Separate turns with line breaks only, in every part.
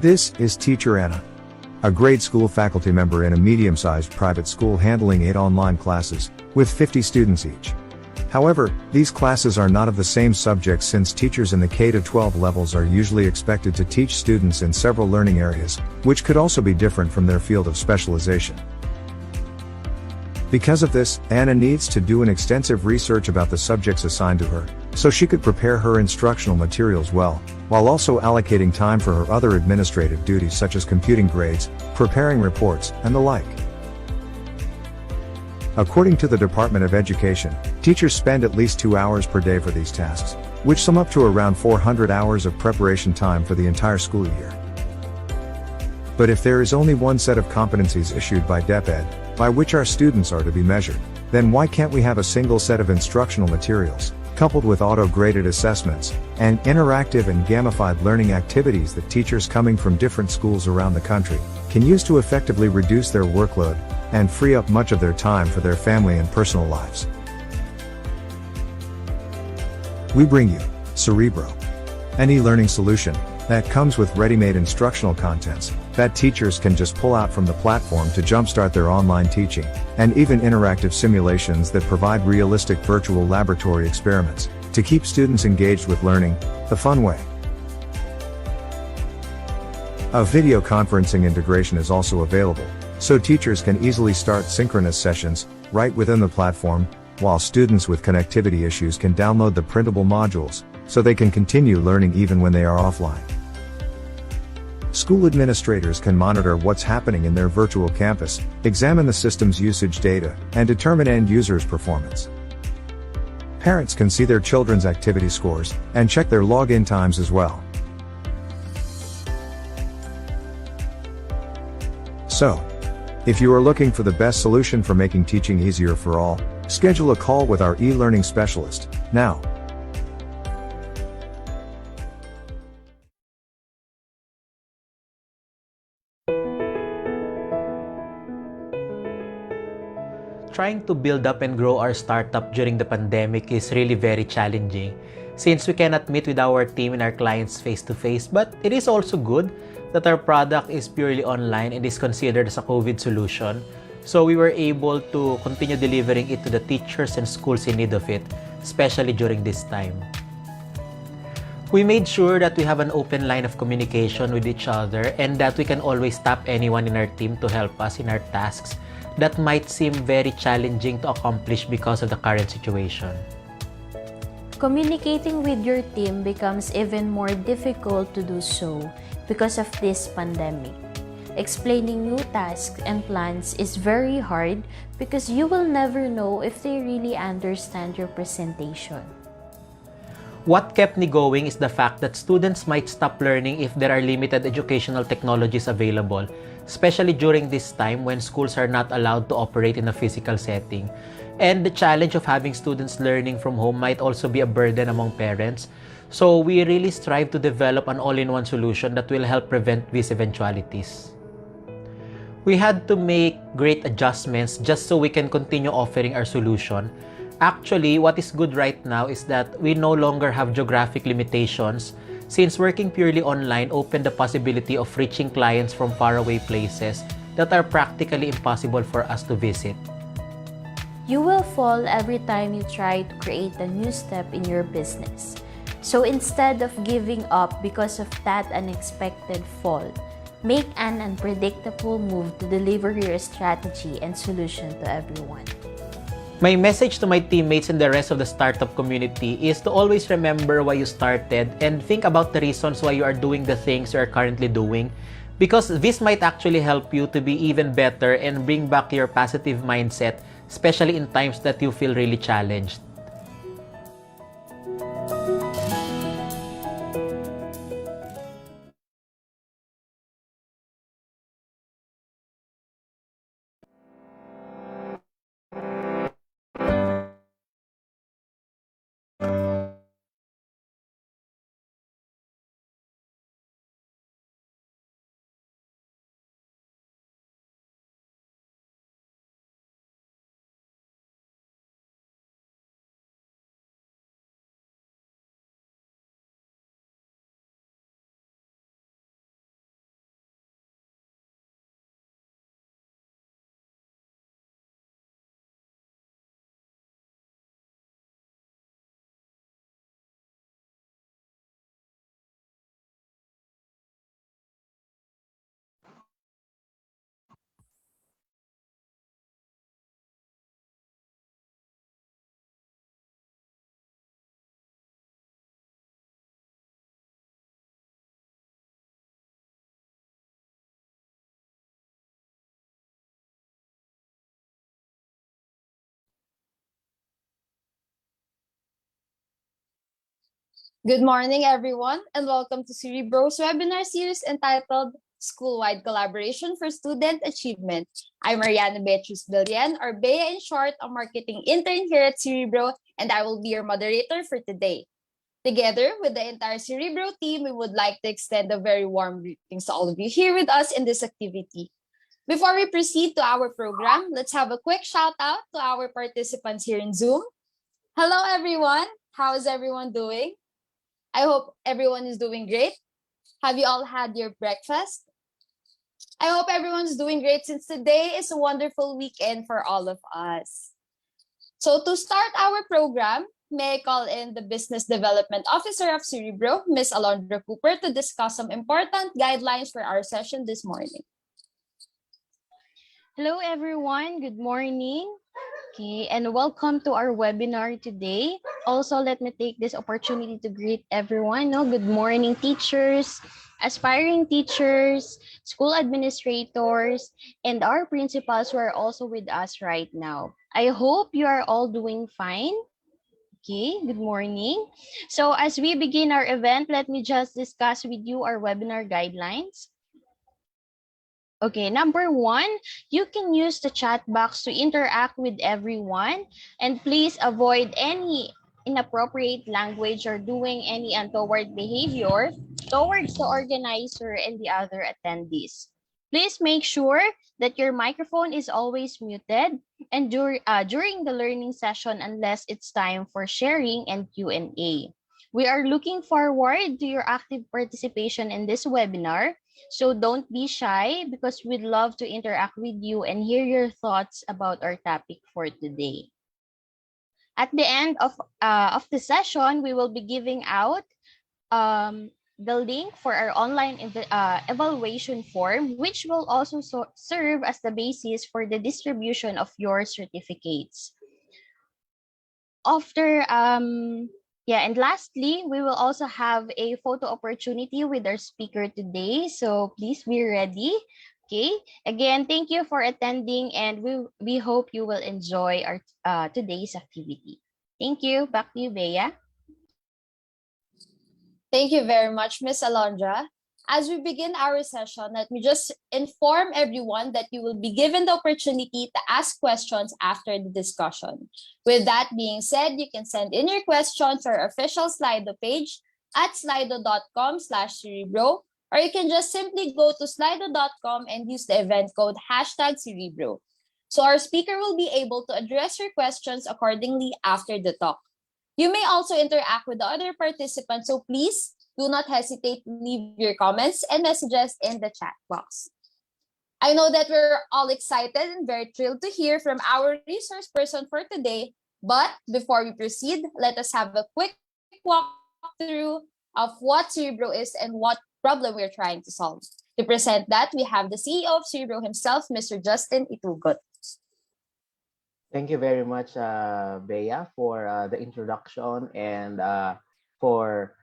This is Teacher Anna, a grade school faculty member in a medium-sized private school handling 8 online classes, with 50 students each. However, these classes are not of the same subject since teachers in the K-12 levels are usually expected to teach students in several learning areas, which could also be different from their field of specialization. Because of this, Anna needs to do an extensive research about the subjects assigned to her, so she could prepare her instructional materials well, while also allocating time for her other administrative duties such as computing grades, preparing reports, and the like. According to the Department of Education, teachers spend at least 2 hours per day for these tasks, which sum up to around 400 hours of preparation time for the entire school year. But if there is only one set of competencies issued by DepEd, by which our students are to be measured, then why can't we have a single set of instructional materials, coupled with auto-graded assessments, and interactive and gamified learning activities that teachers coming from different schools around the country can use to effectively reduce their workload and free up much of their time for their family and personal lives? We bring you Cerebro, an e-learning solution that comes with ready-made instructional contents that teachers can just pull out from the platform to jumpstart their online teaching, and even interactive simulations that provide realistic virtual laboratory experiments to keep students engaged with learning the fun way. A video conferencing integration is also available, so teachers can easily start synchronous sessions right within the platform, while students with connectivity issues can download the printable modules, so they can continue learning even when they are offline. School administrators can monitor what's happening in their virtual campus, examine the system's usage data, and determine end users' performance. Parents can see their children's activity scores, and check their login times as well. So, if you are looking for the best solution for making teaching easier for all, schedule a call with our e-learning specialist, now.
Trying to build up and grow our startup during the pandemic is really very challenging since we cannot meet with our team and our clients face-to-face, but it is also good that our product is purely online and is considered as a COVID solution. So we were able to continue delivering it to the teachers and schools in need of it, especially during this time. We made sure that we have an open line of communication with each other and that we can always tap anyone in our team to help us in our tasks that might seem very challenging to accomplish because of the current situation.
Communicating with your team becomes even more difficult to do so because of this pandemic. Explaining new tasks and plans is very hard because you will never know if they really understand your presentation.
What kept me going is the fact that students might stop learning if there are limited educational technologies available, especially during this time when schools are not allowed to operate in a physical setting. And the challenge of having students learning from home might also be a burden among parents. So we really strive to develop an all-in-one solution that will help prevent these eventualities. We had to make great adjustments just so we can continue offering our solution. Actually, what is good right now is that we no longer have geographic limitations, since working purely online opened the possibility of reaching clients from faraway places that are practically impossible for us to visit.
You will fall every time you try to create a new step in your business. So instead of giving up because of that unexpected fall, make an unpredictable move to deliver your strategy and solution to everyone.
My message to my teammates and the rest of the startup community is to always remember why you started and think about the reasons why you are doing the things you are currently doing, because this might actually help you to be even better and bring back your positive mindset, especially in times that you feel really challenged.
Good morning, everyone, and welcome to Cerebro's webinar series entitled School-Wide Collaboration for Student Achievement. I'm Mariana Beatriz Villan, or Bea in short, a marketing intern here at Cerebro, and I will be your moderator for today. Together with the entire Cerebro team, we would like to extend a very warm greetings to all of you here with us in this activity. Before we proceed to our program, let's have a quick shout out to our participants here in Zoom. Hello, everyone. How is everyone doing? I hope everyone is doing great. Have you all had your breakfast? I hope everyone's doing great since today is a wonderful weekend for all of us. So to start our program, may I call in the Business Development Officer of Cerebro, Ms. Alondra Cooper, to discuss some important guidelines for our session this morning.
Hello everyone, good morning. Okay, and welcome to our webinar today. Also, let me take this opportunity to greet everyone. No, good morning, teachers, aspiring teachers, school administrators, and our principals who are also with us right now. I hope you are all doing fine. Okay, good morning. So as we begin our event, let me just discuss with you our webinar guidelines. Okay, number one, you can use the chat box to interact with everyone, and please avoid any inappropriate language or doing any untoward behavior towards the organizer and the other attendees. Please make sure that your microphone is always muted and during the learning session unless it's time for sharing and Q&A. We are looking forward to your active participation in this webinar. So don't be shy because we'd love to interact with you and hear your thoughts about our topic for today. At the end of the session, we will be giving out the link for our online evaluation form, which will also serve as the basis for the distribution of your certificates. After and lastly, we will also have a photo opportunity with our speaker today. So please be ready. Okay. Again, thank you for attending, and we hope you will enjoy our today's activity. Thank you. Back to you, Bea.
Thank you very much, Ms. Alondra. As we begin our session, let me just inform everyone that you will be given the opportunity to ask questions after the discussion. With that being said, you can send in your questions to our official Slido page at slido.com/cerebro, or you can just simply go to slido.com and use the event code #Cerebro. So our speaker will be able to address your questions accordingly after the talk. You may also interact with the other participants, so please do not hesitate to leave your comments and messages in the chat box. I know that we're all excited and very thrilled to hear from our resource person for today, but before we proceed, let us have a quick walkthrough of what Cerebro is and what problem we're trying to solve. To present that, we have the CEO of Cerebro himself, Mr. Justin Itugot.
Thank you very much, Bea, for the introduction and for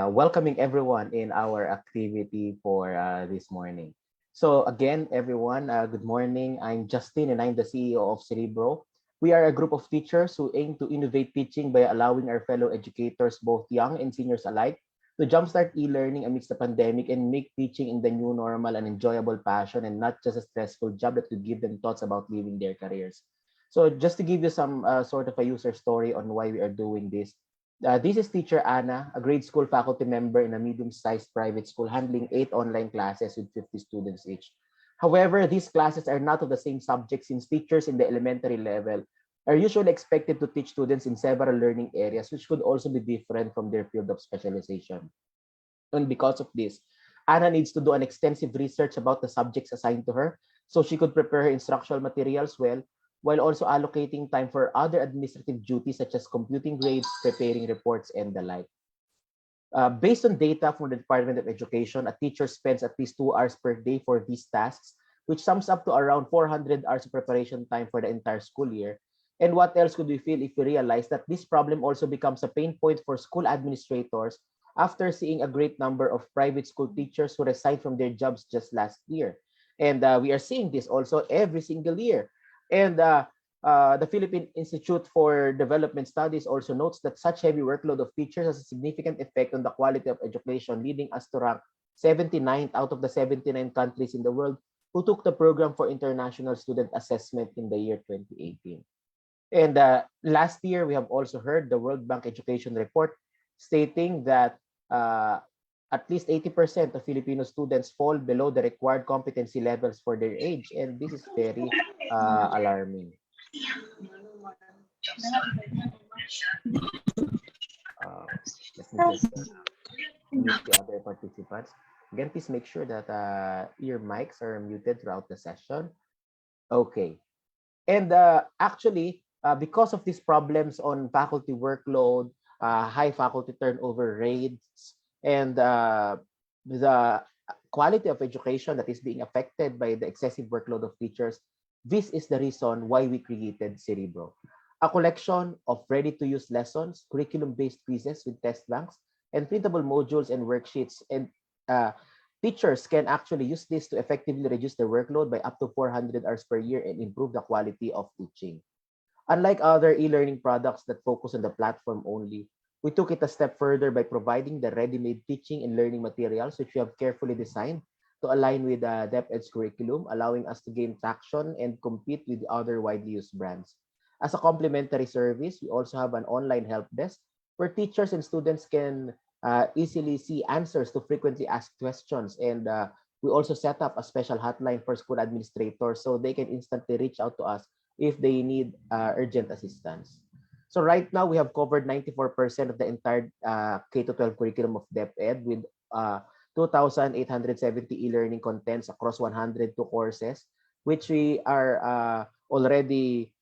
welcoming everyone in our activity for this morning. So again, everyone, good morning. I'm Justin and I'm the CEO of Cerebro. We are a group of teachers who aim to innovate teaching by allowing our fellow educators, both young and seniors alike, to jumpstart e-learning amidst the pandemic and make teaching in the new normal an enjoyable passion and not just a stressful job that could give them thoughts about leaving their careers. So just to give you some sort of a user story on why we are doing this. This is teacher Anna, a grade school faculty member in a medium-sized private school handling 8 online classes with 50 students each. However, these classes are not of the same subject since teachers in the elementary level are usually expected to teach students in several learning areas, which could also be different from their field of specialization. And because of this, Anna needs to do an extensive research about the subjects assigned to her so she could prepare her instructional materials well, while also allocating time for other administrative duties such as computing grades, preparing reports, and the like. Based on data from the Department of Education, a teacher spends at least 2 hours per day for these tasks, which sums up to around 400 hours of preparation time for the entire school year. And what else could we feel if we realize that this problem also becomes a pain point for school administrators after seeing a great number of private school teachers who resigned from their jobs just last year? And we are seeing this also every single year. And The Philippine Institute for Development Studies also notes that such heavy workload of teachers has a significant effect on the quality of education, leading us to rank 79th out of the 79 countries in the world who took the program for international student assessment in the year 2018. And last year, we have also heard the World Bank Education Report stating that at least 80% of Filipino students fall below the required competency levels for their age. And this is very alarming. Let me just mute the other participants. Again, please make sure that your mics are muted throughout the session. Okay. And actually, because of these problems on faculty workload, high faculty turnover rates, and the quality of education that is being affected by the excessive workload of teachers, this is the reason why we created Cerebro, a collection of ready-to-use lessons, curriculum-based quizzes with test banks, and printable modules and worksheets. And teachers can actually use this to effectively reduce their workload by up to 400 hours per year and improve the quality of teaching. Unlike other e-learning products that focus on the platform only, we took it a step further by providing the ready-made teaching and learning materials, which we have carefully designed to align with DepEd's curriculum, allowing us to gain traction and compete with other widely used brands. As a complementary service, we also have an online help desk where teachers and students can easily see answers to frequently asked questions. And we also set up a special hotline for school administrators so they can instantly reach out to us if they need urgent assistance. So right now, we have covered 94% of the entire K-12 curriculum of DepEd with 2,870 e-learning contents across 102 courses, which we are already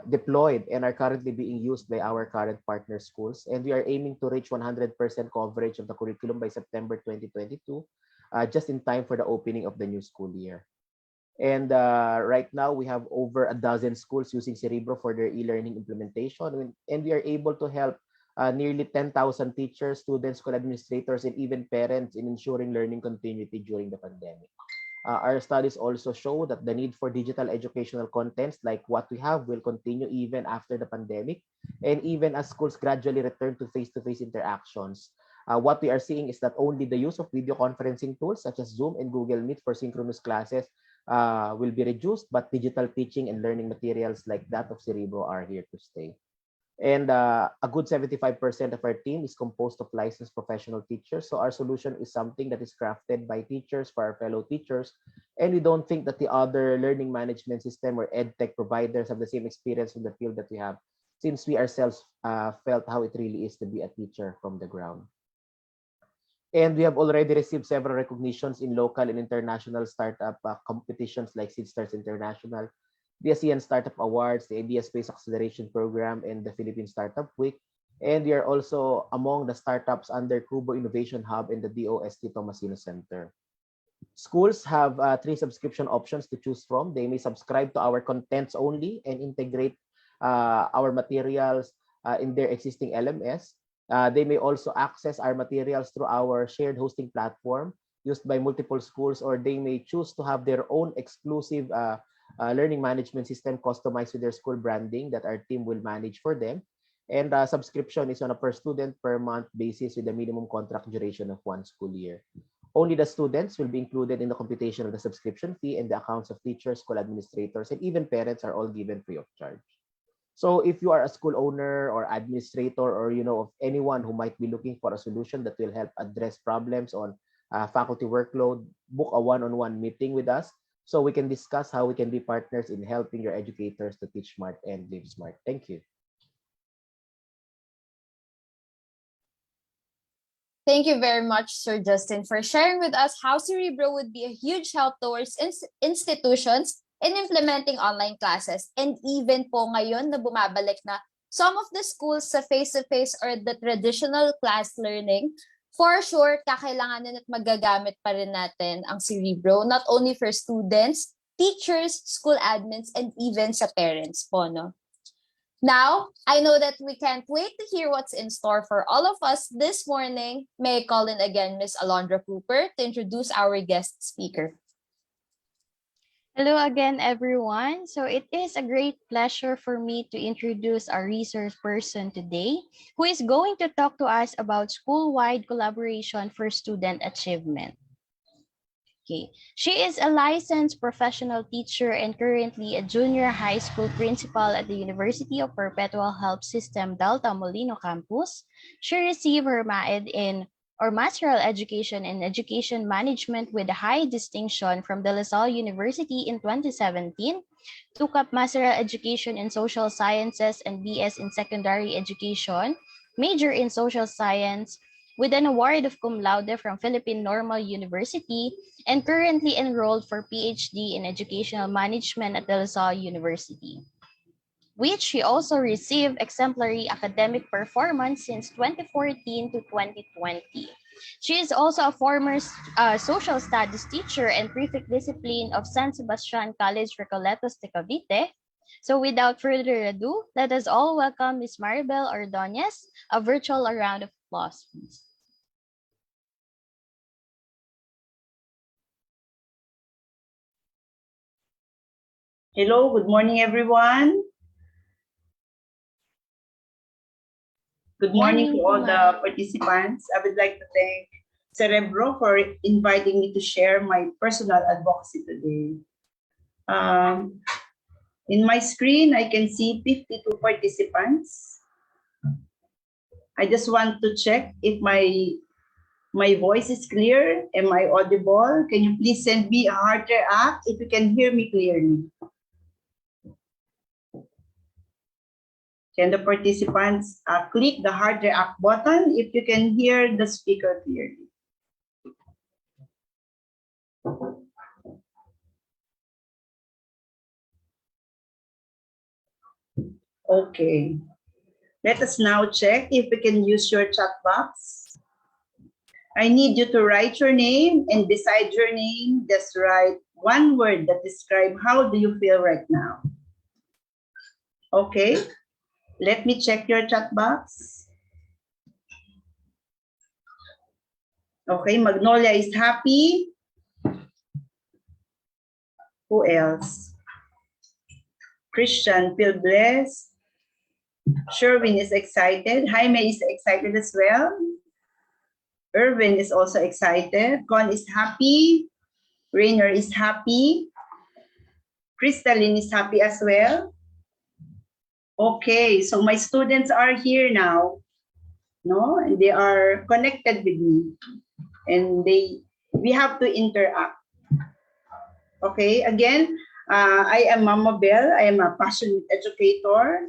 deployed and are currently being used by our current partner schools. And we are aiming to reach 100% coverage of the curriculum by September 2022, just in time for the opening of the new school year. And right now, we have over a dozen schools using Cerebro for their e-learning implementation. And we are able to help nearly 10,000 teachers, students, school administrators, and even parents in ensuring learning continuity during the pandemic. Our studies also show that the need for digital educational contents like what we have will continue even after the pandemic and even as schools gradually return to face-to-face interactions. What we are seeing is that only the use of video conferencing tools such as Zoom and Google Meet for synchronous classes will be reduced, but digital teaching and learning materials like that of Cerebro are here to stay. And a good 75% of our team is composed of licensed professional teachers. So our solution is something that is crafted by teachers for our fellow teachers. And we don't think that the other learning management system or edtech providers have the same experience in the field that we have, since we ourselves felt how it really is to be a teacher from the ground. And we have already received several recognitions in local and international startup competitions like SeedStars International, the ASEAN Startup Awards, the Idea Space Acceleration Program, and the Philippine Startup Week. And we are also among the startups under Kubo Innovation Hub and the DOST Tomasino Center. Schools have 3 subscription options to choose from. They may subscribe to our contents only and integrate our materials in their existing LMS. They may also access our materials through our shared hosting platform used by multiple schools, or they may choose to have their own exclusive learning management system customized with their school branding that our team will manage for them. And subscription is on a per student per month basis with a minimum contract duration of 1 school year. Only the students will be included in the computation of the subscription fee, and the accounts of teachers, school administrators, and even parents are all given free of charge. So if you are a school owner or administrator, or you know of anyone who might be looking for a solution that will help address problems on faculty workload, book a one-on-one meeting with us so we can discuss how we can be partners in helping your educators to teach smart and live smart. Thank you.
Thank you very much, Sir Justin, for sharing with us how Cerebro would be a huge help towards institutions in implementing online classes. And even po ngayon na bumabalik na some of the schools sa face-to-face or the traditional class learning, for sure, kakailanganin at magagamit pa rin natin ang Cerebro, not only for students, teachers, school admins, and even sa parents po, no? Now, I know that we can't wait to hear what's in store for all of us this morning. May I call in again Ms. Alondra Cooper to introduce our guest speaker.
Hello again, everyone. So it is a great pleasure for me to introduce our resource person today, who is going to talk to us about school-wide collaboration for student achievement. Okay. She is a licensed professional teacher and currently a junior high school principal at the University of Perpetual Help System Delta Molino campus. She received her MAED in or Masteral Education in Education Management with a high distinction from De La Salle University in 2017, took up Masteral Education in Social Sciences and BS in Secondary Education, major in Social Science, with an award of cum laude from Philippine Normal University, and currently enrolled for PhD in Educational Management at De La Salle University, which she also received exemplary academic performance since 2014 to 2020. She is also a former social studies teacher and prefect discipline of San Sebastian College Recoletos de Cavite. So without further ado, let us all welcome Ms. Maribel Ordoñez. A virtual round of applause, please.
Hello, good morning, everyone. Good morning to all the participants. I would like to thank Cerebro for inviting me to share my personal advocacy today. In my screen, I can see 52 participants. I just want to check if my voice is clear. Am I audible? Can you please send me a heart react if you can hear me clearly? Can the participants click the heart react button if you can hear the speaker clearly? Okay. Let us now check if we can use your chat box. I need you to write your name, and beside your name, just write one word that describes how do you feel right now. Okay. Let me check your chat box. Okay, Magnolia is happy. Who else? Christian, feel blessed. Sherwin is excited. Jaime is excited as well. Irvin is also excited. Con is happy. Rainer is happy. Crystalline is happy as well. Okay, so my students are here now, no, and they are connected with me, and we have to interact. Okay, again, I am Mama Bell. I am a passionate educator.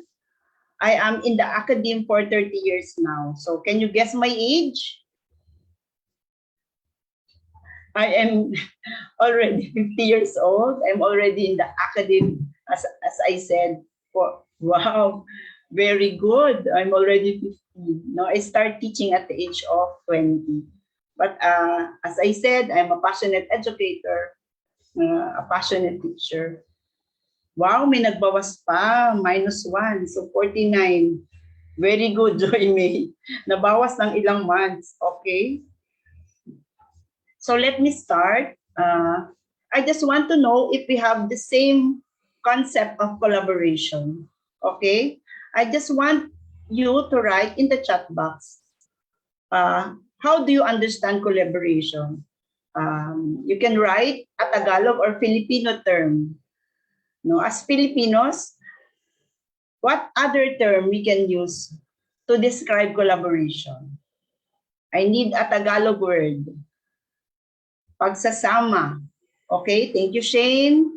I am in the academe for 30 years now. So can you guess my age? I am already 50 years old. I'm already in the academe, as I said, for wow, very good. I'm already 50. No, I start teaching at the age of 20. But as I said, I'm a passionate educator, a passionate teacher. Wow, may nagbawas pa, -1, so 49. Very good, Joy May. Nabawas ng ilang months, okay? So let me start. I just want to know if we have the same concept of collaboration, okay? I just want you to write in the chat box, how do you understand collaboration? You can write a Tagalog or Filipino term. No, as Filipinos, what other term we can use to describe collaboration? I need a Tagalog word. Pagsasama. Okay, thank you, Shane.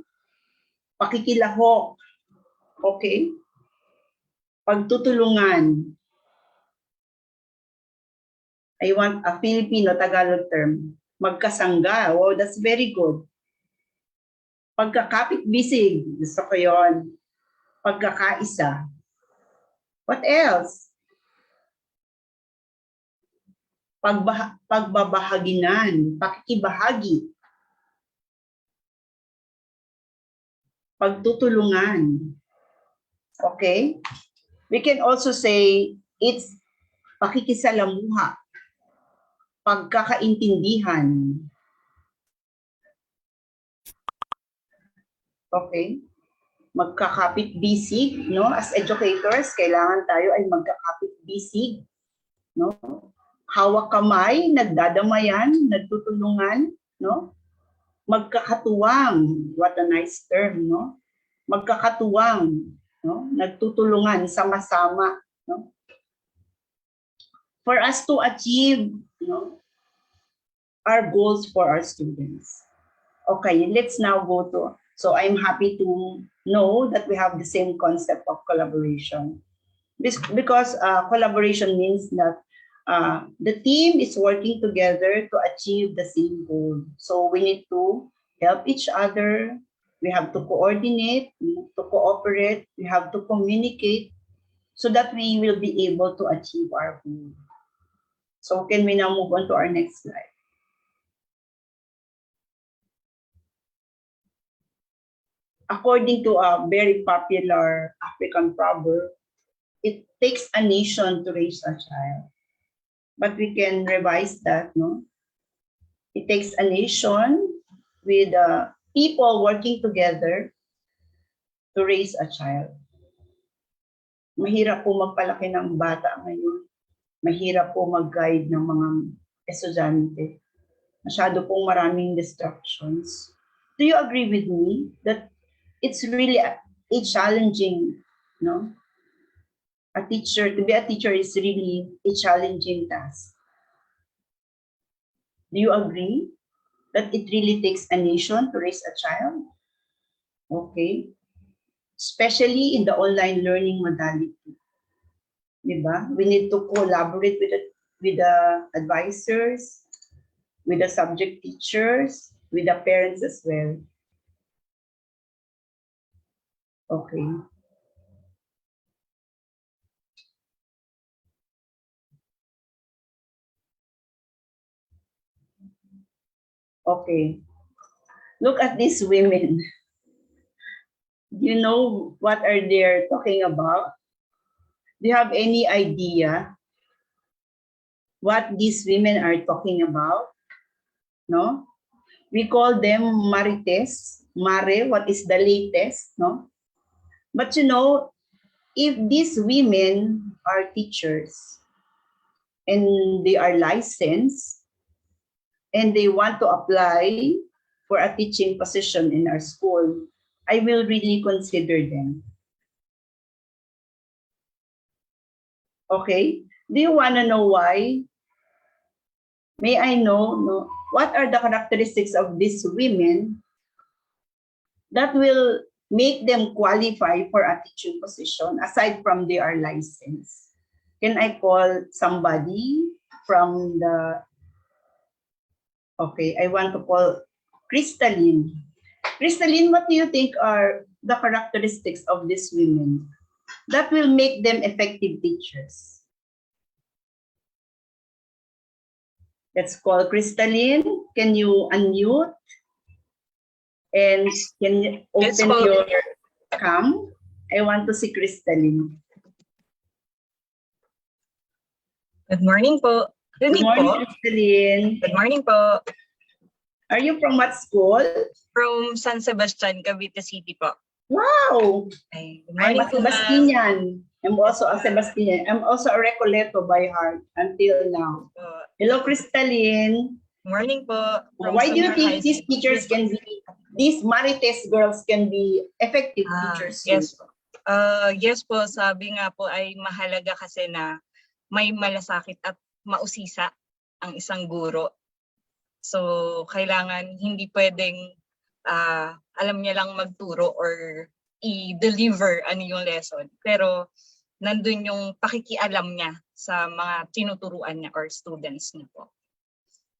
Pakikilahok. Okay. Pagtutulungan. I want a Filipino Tagalog term. Magkasangga. Wow, that's very good. Pagkakapit-bisig. Gusto ko yun. Pagkakaisa. What else? Pagbabahaginan. Pakikibahagi. Pagtutulungan. Okay? We can also say it's pakikisalamuha. Pagkakaintindihan. Okay? Magkakapit-bisig, no? As educators, kailangan tayo ay magkakapit-bisig, no? Hawak kamay, nagdadamayan, nagtutulungan, no? Magkakatuwang, what a nice term, no? Magkakatuwang, no? Nagtutulungan, sama-sama, no? For us to achieve, no, our goals for our students. Okay, let's now go to, so I'm happy to know that we have the same concept of collaboration. Because collaboration means that the team is working together to achieve the same goal. So we need to help each other. We have to coordinate, we have to cooperate, we have to communicate so that we will be able to achieve our goal. So can we now move on to our next slide? According to a very popular African proverb, it takes a nation to raise a child. But we can revise that, no? It takes a nation with people working together to raise a child. Mahirap po magpalaki ng bata ngayon. Mahirap po mag-guide ng mga estudyante. Masyado pong maraming distractions. Do you agree with me that it's really a challenging, no? To be a teacher is really a challenging task. Do you agree that it really takes a nation to raise a child? Okay. Especially in the online learning modality. Diba? We need to collaborate with the advisors, with the subject teachers, with the parents as well. Okay. Okay. Look at these women. You know what are they talking about? Do you have any idea what these women are talking about? No? We call them marites. Mare, what is the latest? No? But you know, if these women are teachers and they are licensed and they want to apply for a teaching position in our school, I will really consider them. Okay? Do you want to know why? May I know, no, what are the characteristics of these women that will make them qualify for a teaching position aside from they are licensed? Can I call somebody from the... Okay, I want to call Crystalline. Crystalline, what do you think are the characteristics of these women that will make them effective teachers? Let's call Crystalline. Can you unmute? And can you open your cam? I want to see Crystalline.
Good morning po.
Good morning, Crystalline.
Good morning po.
Are you from what school?
From San Sebastian, Cavite City po.
Wow!
Ay, good
I'm
morning
a Sebastinian. I'm also a Sebastinian. I'm also a Recoleto by heart until now. Hello, Crystalline.
Morning po.
Why do you think these teachers can be, these Marites girls can be effective teachers?
Yes po. Yes po, sabi nga po ay mahalaga kasi na may malasakit at mausisa ang isang guro. So, kailangan hindi pwedeng alam niya lang magturo or i-deliver ano yung lesson. Pero, nandun yung pakikialam niya sa mga tinuturuan niya or students niya po.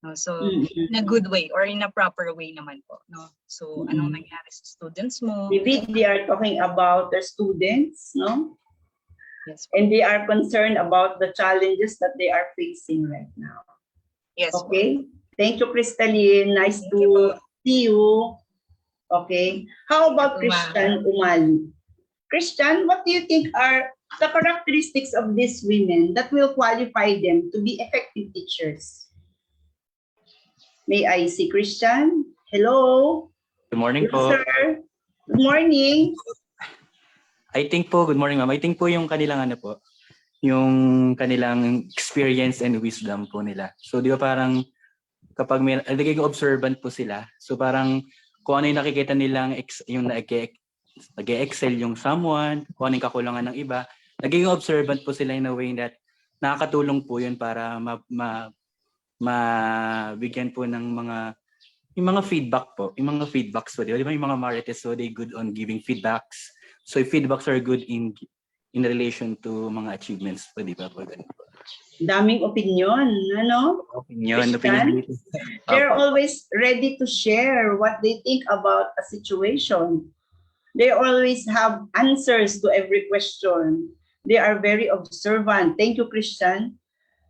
No? So, in a good way or in a proper way naman po. No? So, anong nangyari sa students mo?
Maybe they are talking about their students, no?
Yes.
And they are concerned about the challenges that they are facing right now.
Yes.
Okay. Thank you, Crystalline. Nice to see you. Okay. How about Christian Umali? Christian, what do you think are the characteristics of these women that will qualify them to be effective teachers? May I see Christian? Hello.
Good morning
Hello,
po.
sir. Good morning.
I think po, good morning ma'am. I think po yung kanilang ano po, yung kanilang experience and wisdom po nila. So di ba parang kapag may nagiging observant po sila, so parang kung ano yung nakikita nilang yung nag-excel yung someone, kung ano yung kakulangan ng iba, nagiging observant po sila in a way that nakakatulong po yun para mabigyan po ng yung mga feedback po, yung mga feedbacks po, di ba yung mga Marites, so they good on giving feedbacks. So if feedbacks are good in relation to mga achievements po, di ba po?
Daming opinion, ano?
Opinion.
They're always ready to share what they think about a situation. They always have answers to every question. They are very observant. Thank you, Christian.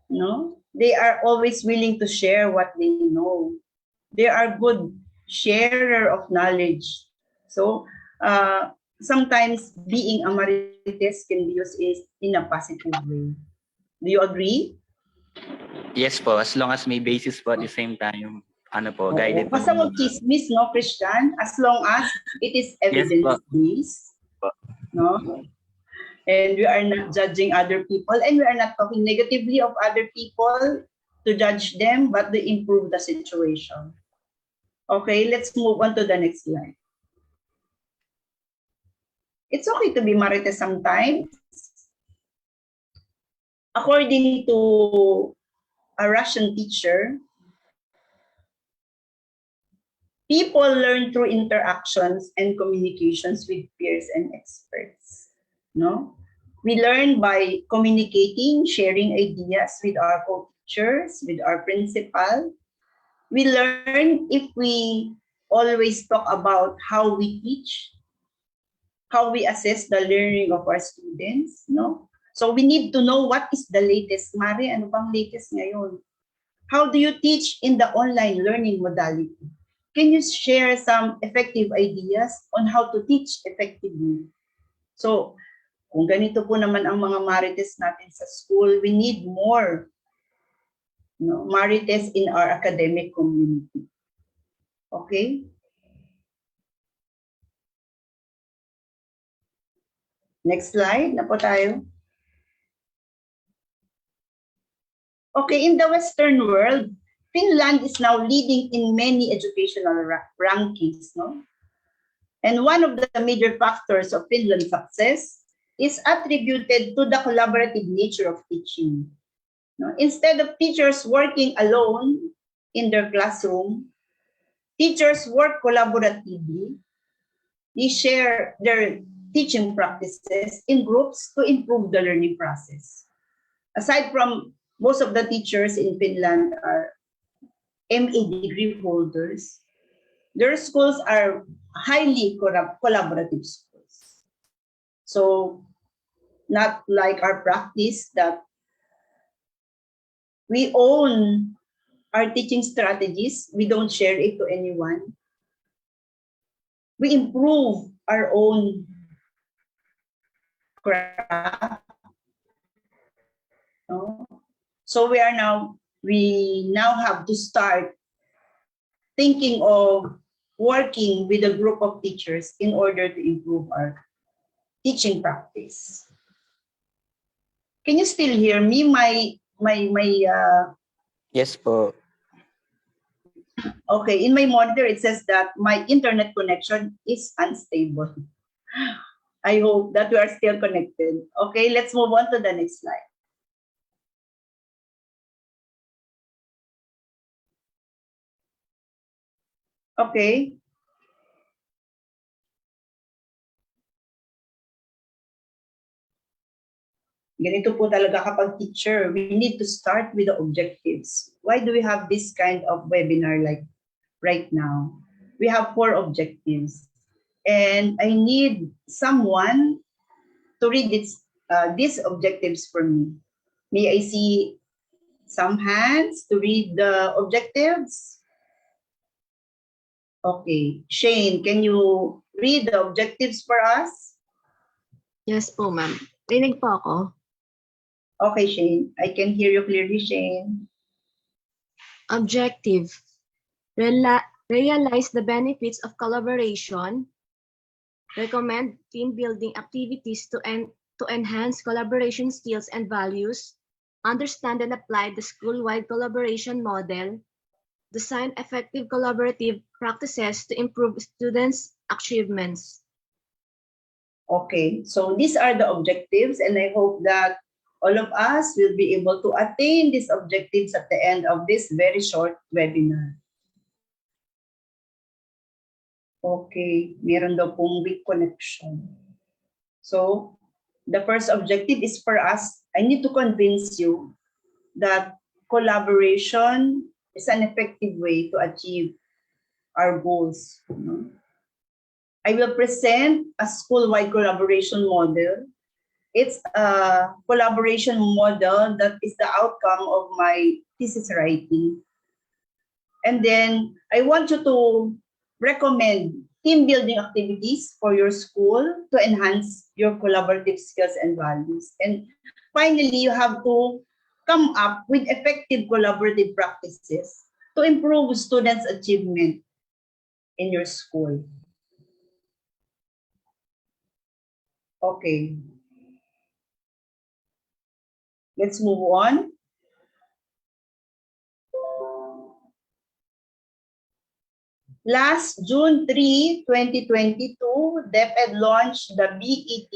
No? They are always willing to share what they know. They are good sharer of knowledge. So, sometimes being a Marites can be used in a positive way. Do you agree?
Yes po, as long as may basis po at the same time, ano po, guided po.
Basta wag chismis, no, Christian? As long as it is evidence-based. No? And we are not judging other people, and we are not talking negatively of other people to judge them, but to improve the situation. Okay, let's move on to the next slide. It's okay to be Marites sometimes. According to a Russian teacher, people learn through interactions and communications with peers and experts. No? We learn by communicating, sharing ideas with our co-teachers, with our principal. We learn if we always talk about how we teach, how we assess the learning of our students. No? So we need to know what is the latest. Mari, ano bang latest ngayon? How do you teach in the online learning modality? Can you share some effective ideas on how to teach effectively? So, kung ganito po naman ang mga Marites natin sa school, we need more Marites in our academic community. Okay? Next slide na po tayo. Okay, in the Western world, Finland is now leading in many educational rankings, no? And one of the major factors of Finland's success is attributed to the collaborative nature of teaching. No? Instead of teachers working alone in their classroom, teachers work collaboratively. They share their teaching practices in groups to improve the learning process. Aside from most of the teachers in Finland are MA degree holders, their schools are highly collaborative schools. So, not like our practice that we own our teaching strategies, we don't share it to anyone. We improve our own craft. No? So we now have to start thinking of working with a group of teachers in order to improve our teaching practice. Can you still hear me?
Yes po.
Okay, in my monitor it says that my internet connection is unstable. I hope that we are still connected. Okay, let's move on to the next slide. Okay. Ganito po talaga kapag teacher, we need to start with the objectives. Why do we have this kind of webinar like right now? We have 4 objectives. And I need someone to read these objectives for me. May I see some hands to read the objectives? Okay. Shane, can you read the objectives for us?
Yes po, ma'am. Rinig po ako.
Okay, Shane. I can hear you clearly, Shane.
Objective. Realize the benefits of collaboration recommend team building activities to enhance collaboration skills and values, understand and apply the school-wide collaboration model, design effective collaborative practices to improve students' achievements.
Okay, so these are the objectives, and I hope that all of us will be able to attain these objectives at the end of this very short webinar. Okay, meron daw pong weak connection. So, the first objective is for us, I need to convince you that collaboration is an effective way to achieve our goals. I will present a school-wide collaboration model. It's a collaboration model that is the outcome of my thesis writing. And then I want you to recommend team building activities for your school to enhance your collaborative skills and values. And finally, you have to come up with effective collaborative practices to improve students' achievement in your school. Okay. Let's move on. Last June 3, 2022, DepEd launched the BET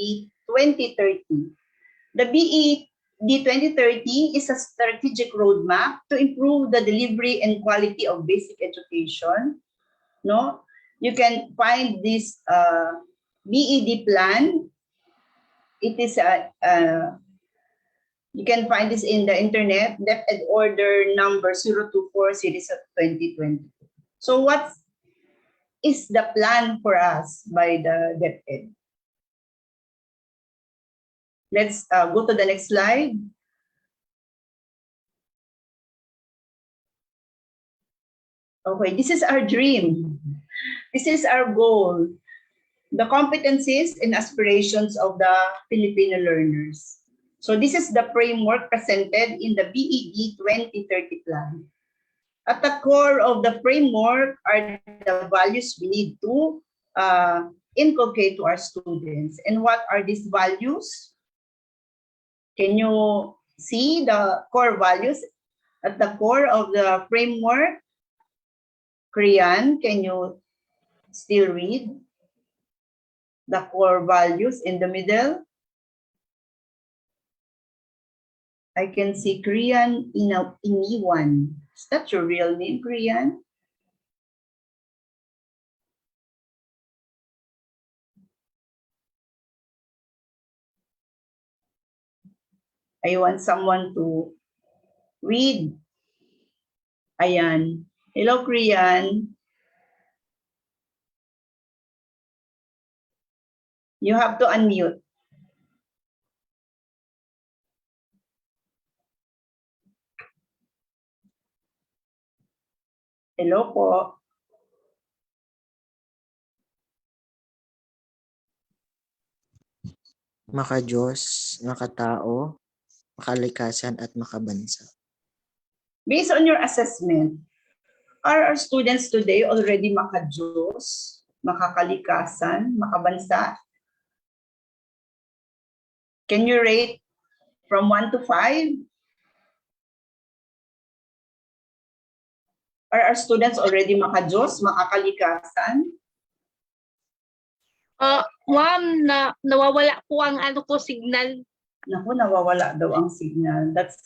2030. The BET 2030 is a strategic roadmap to improve the delivery and quality of basic education. No, you can find this BED plan. It is you can find this in the internet, DepEd order number 024 series of 2020. So what is the plan for us by the DepEd? Let's go to the next slide. Okay, this is our dream. This is our goal. The competencies and aspirations of the Filipino learners. So this is the framework presented in the BED 2030 plan. At the core of the framework are the values we need to inculcate to our students. And what are these values? Can you see the core values at the core of the framework? Kriyan, can you still read the core values in the middle? I can see Kriyan Iniwan. Is that your real name, Kriyan? I want someone to read. Ayan. Hello, Kriyan. You have to unmute. Hello po.
Maka-Diyos, makatao, makalikasan at makabansa.
Based on your assessment, are our students today already maka-Diyos, makakalikasan, makabansa? Can you rate from 1 to 5? Are our students already maka-Diyos, makakalikasan?
Ma'am, nawawala po ang signal.
Naku, nawawala daw ang signal. That's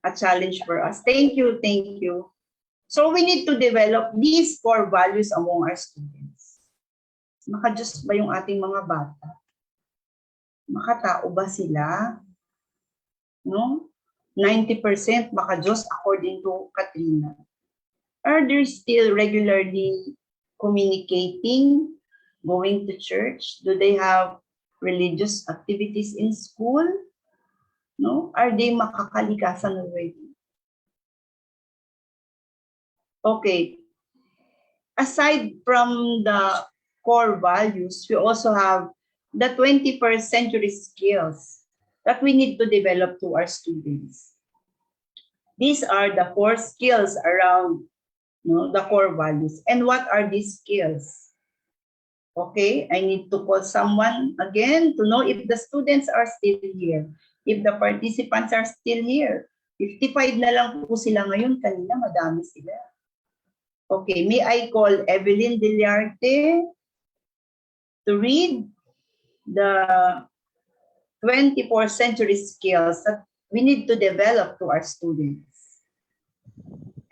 a challenge for us. Thank you, thank you. So we need to develop these core values among our students. Maka-Diyos ba yung ating mga bata? Makatao ba sila? No? 90% maka-Diyos according to Katrina. Are they still regularly communicating, going to church? Do they have religious activities in school? No? Are they makakalikasan already? Okay. Aside from the core values, we also have the 21st century skills that we need to develop to our students. These are the 4 skills around the core values. And what are these skills? Okay, I need to call someone again to know if the students are still here, if the participants are still here. 55 na lang po sila ngayon, kanina madami sila. Okay, may I call Evelyn Diliarte to read the 24th century skills that we need to develop to our students.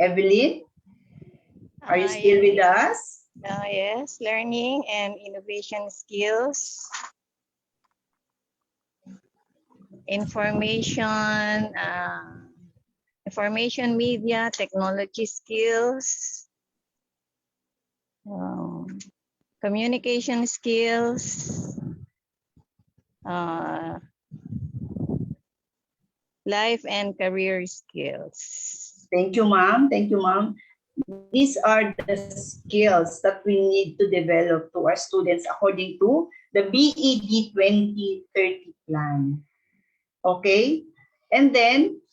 Evelyn, are you still with us?
Yes, learning and innovation skills, information media, technology skills, communication skills, life and career skills.
Thank you, ma'am. Thank you, ma'am. These are the skills that we need to develop to our students according to the BED 2030 plan. Okay? And then,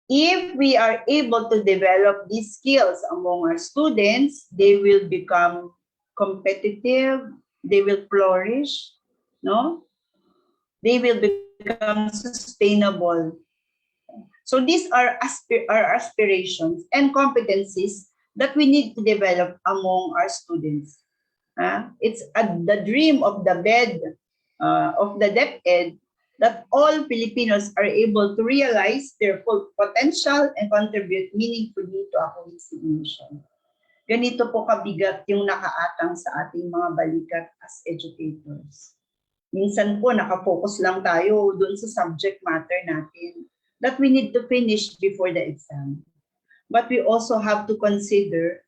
if we are able to develop these skills among our students, they will become competitive, they will flourish, no? They will become sustainable. So these are our aspirations and competencies that we need to develop among our students. It's the dream of the DepEd that all Filipinos are able to realize their full potential and contribute meaningfully to a cohesive nation. Ganito po kabigat yung nakaatang sa ating mga balikat as educators. Minsan po nakafocus lang tayo dun sa subject matter natin that we need to finish before the exam. But we also have to consider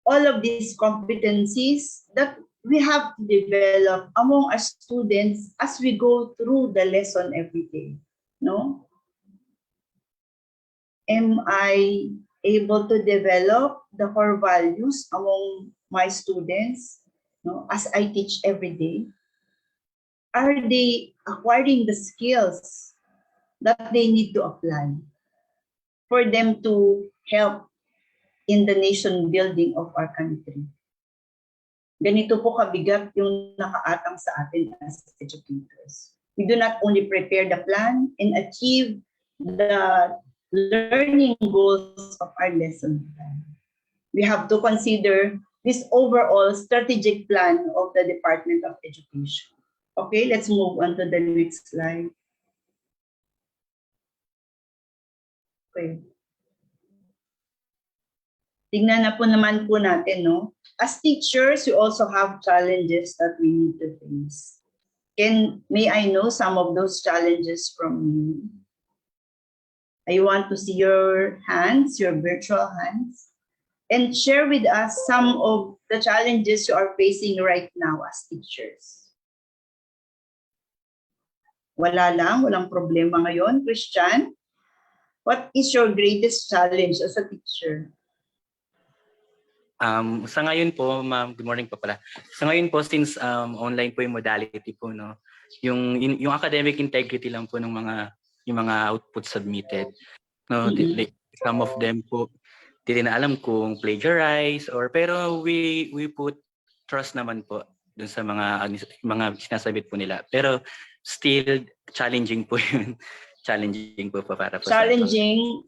all of these competencies that we have to develop among our students as we go through the lesson every day. No? Am I able to develop the core values among my students, no, as I teach every day? Are they acquiring the skills that they need to apply for them to help in the nation building of our country? Ganito po kabigat yung nakaatang sa atin as educators. We do not only prepare the plan and achieve the learning goals of our lesson plan. We have to consider this overall strategic plan of the Department of Education. Okay, let's move on to the next slide. Okay. Tingnan na po naman po natin, no? As teachers, we also have challenges that we need to face. May I know some of those challenges from you? I want to see your hands, your virtual hands, and share with us some of the challenges you are facing right now as teachers. Walang problema ngayon. Christian, what is your greatest challenge as a teacher?
Sa ngayon po, ma'am, good morning po pala. Sa ngayon po, since online po yung modality po, no, yung academic integrity lang po ng yung mga output submitted. No, like, some of them po, hindi na alam kung plagiarize pero we put trust naman po dun sa mga sinasabit po nila. Pero still challenging po yun. Challenging po para po
challenging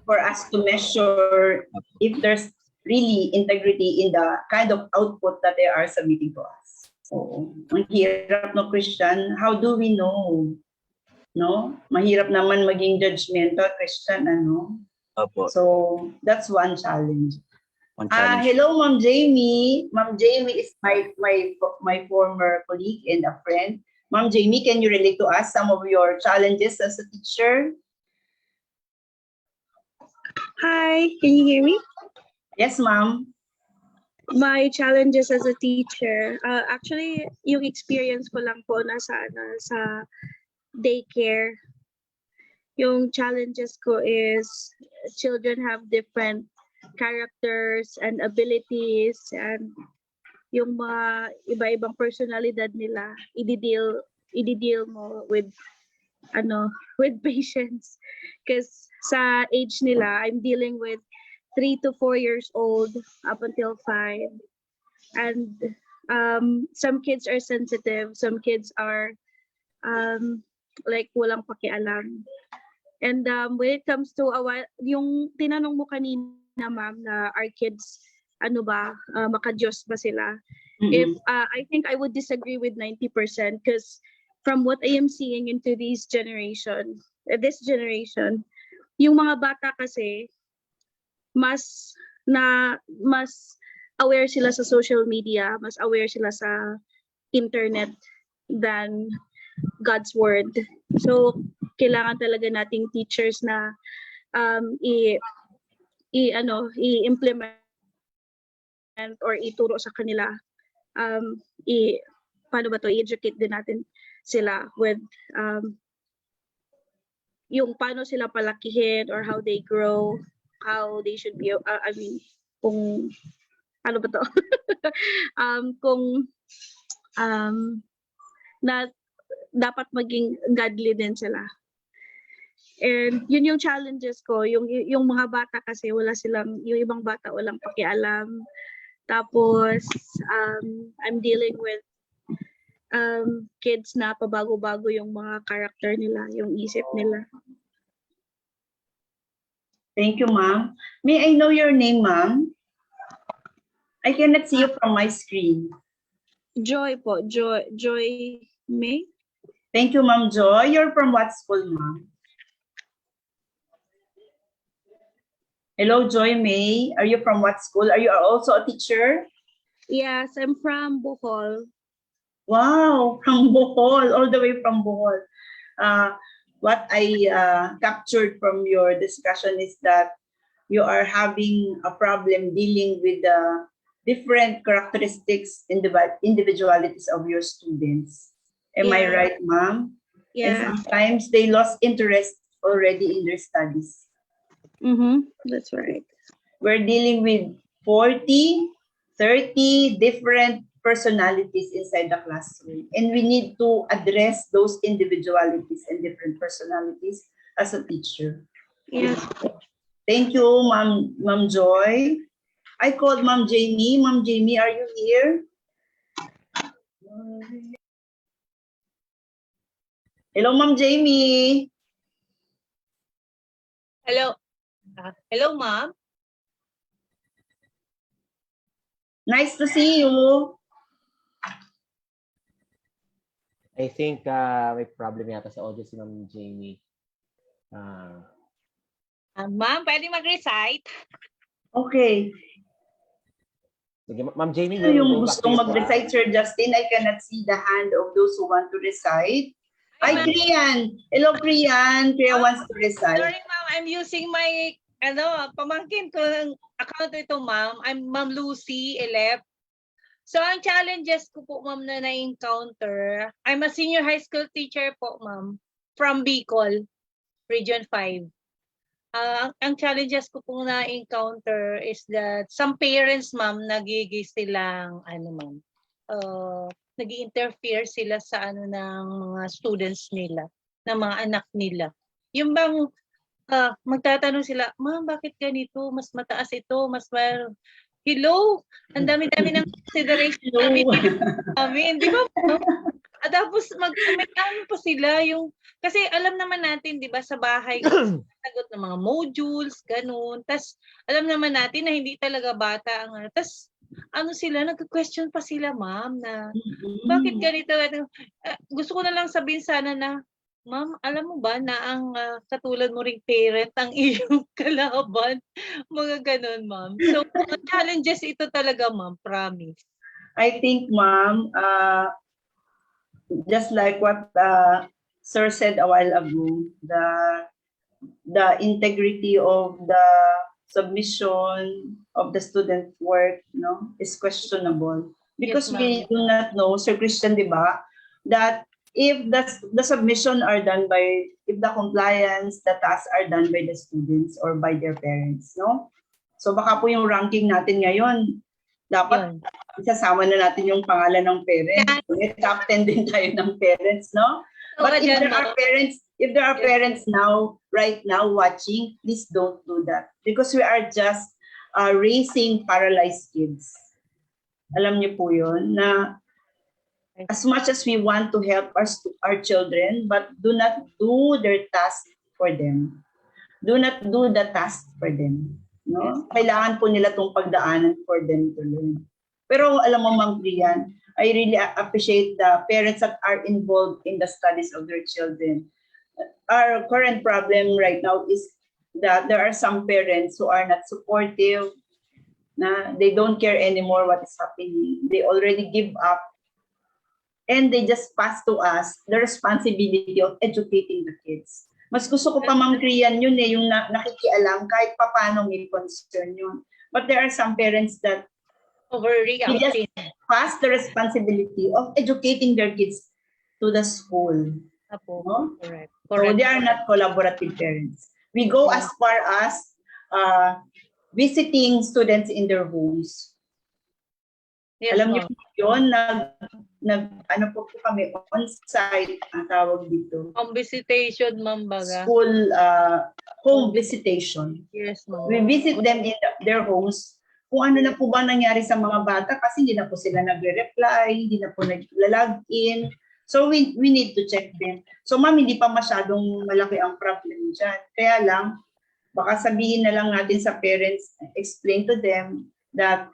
for us to measure if there's really integrity in the kind of output that they are submitting to us. So, ang hirap, no, Christian. How do we know? No? Mahirap naman maging judgmental, Christian, ano?
Opo.
So, that's one challenge. Hello, Ma'am Jamie. Ma'am Jamie is my former colleague and a friend. Ma'am Jamie, can you relate to us some of your challenges as a teacher?
Hi, can you hear me?
Yes, ma'am.
My challenges as a teacher, actually, yung experience ko lang po sa daycare. Yung challenges ko is children have different characters and abilities, and yung mga iba-ibang personalidad nila, i-deal mo with patience. Because sa age nila, I'm dealing with 3 to 4 years old up until 5. And some kids are sensitive, some kids are like walang pakialam. And when it comes to yung tinanong mo kanina, ma'am, na our kids, ano ba, makadiyos ba sila? If I think I would disagree with 90% because from what I am seeing into this generation, yung mga bata kasi mas aware sila sa social media, mas aware sila sa internet than God's word. So kailangan talaga nating teachers na i-implement or ituro sa kanila, paano ba to, i-educate din natin sila with yung paano sila palakihin or how they grow, how they should be, kung ano ba to, kung na dapat maging godly din sila. And yun yung challenges ko, yung mga bata kasi yung ibang bata walang pakialam. Tapos I'm dealing with kids na pabago-bago yung mga character nila, yung isip nila.
Thank you, ma'am. May I know your name, ma'am? I cannot see you from my screen.
Joy po, Joy May.
Thank you, Ma'am Joy. You're from what school, ma'am? Hello, Joy May. Are you from what school? Are you also a teacher?
Yes, I'm from Bohol.
Wow, from Bohol, all the way from Bohol. What I captured from your discussion is that you are having a problem dealing with the different characteristics, individualities of your students. Am I right, ma'am?
Yeah.
And sometimes they lost interest already in their studies.
That's right.
We're dealing with 40, 30 different personalities inside the classroom. And we need to address those individualities and different personalities as a teacher.
Yes.
Thank you, Ma'am Joy. I called Ma'am Jamie. Ma'am Jamie, are you here? Hello, Ma'am Jamie.
Hello. Hello, ma'am.
Nice to see you.
I think may problem yata sa audio si Ma'am Jamie.
Ma'am, pwede mag-recite?
Okay.
Sige, Ma'am Jamie,
Sino yung
go back to
gustong
you.
mag-recite, Sir Justin? I cannot see the hand of those who want to recite. Hi, Krian. Hello, Krian. Krian wants to recite.
Sorry, ma'am. I'm using my pamangkin ko ng account ito, ma'am. I'm Ma'am Lucy Elep. So, ang challenges ko po, ma'am, na na-encounter, I'm a senior high school teacher po, ma'am, from Bicol, Region 5. Ang challenges ko pong na-encounter is that some parents, ma'am, nagiging silang, nag-interfere sila sa ng mga students nila, ng mga anak nila. Yung bang magtatanong sila, ma'am, bakit ganito? Mas mataas ito, mas hello, ang dami-dami ng consideration namin, di ba? Tapos may pa sila yung, kasi alam naman natin, di ba, sa bahay, sagot ng mga modules, ganun. Tapos alam naman natin na hindi talaga bata ang tapos sila, nag-question pa sila, ma'am, na bakit ganito? Gusto ko na lang sabihin sana na, ma'am, alam mo ba na ang katulad mo ring parent ang iyong kalaban? Mga ganun, ma'am. So, challenges ito talaga, ma'am. Promise.
I think, ma'am, just like what Sir said a while ago, the integrity of the submission of the student work, is questionable. Because
Yes,
we do not know, Sir Christian, di ba, that if the submission are done by, if the compliance, the tasks are done by the students or by their parents, no? So baka po yung ranking natin ngayon, dapat isasama na natin yung pangalan ng parents. Top 10 din tayo ng parents, no? But if there are parents now, right now watching, please don't do that. Because we are just raising paralyzed kids. Alam niyo po yun, na as much as we want to help our children, but do not do their task for them. Do not do the task for them. No? Kailangan po nila itong pagdaanan for them to learn. Pero alam mo, Ma'am Brian, I really appreciate the parents that are involved in the studies of their children. Our current problem right now is that there are some parents who are not supportive, na they don't care anymore what is happening. They already give up, and they just pass to us the responsibility of educating the kids. Mas gusto ko pa, Ma'am Krian, yun yung nakikialam kahit paano may concern yun. But there are some parents that they just pass the responsibility of educating their kids to the school. No?
Correct.
So they are not collaborative parents. We go as far as visiting students in their homes.
Yes,
Alam niyo po yun, ano po kami, on-site, ang tawag dito.
Home visitation, Ma'am Baga.
School home visitation.
Yes, Ma'am.
We visit them in their homes. Kung ano na po ba nangyari sa mga bata, kasi hindi na po sila nagre-reply, hindi na po nag-log in. So we need to check them. So ma'am, hindi pa masyadong malaki ang problem dyan. Kaya lang, baka sabihin na lang natin sa parents, explain to them that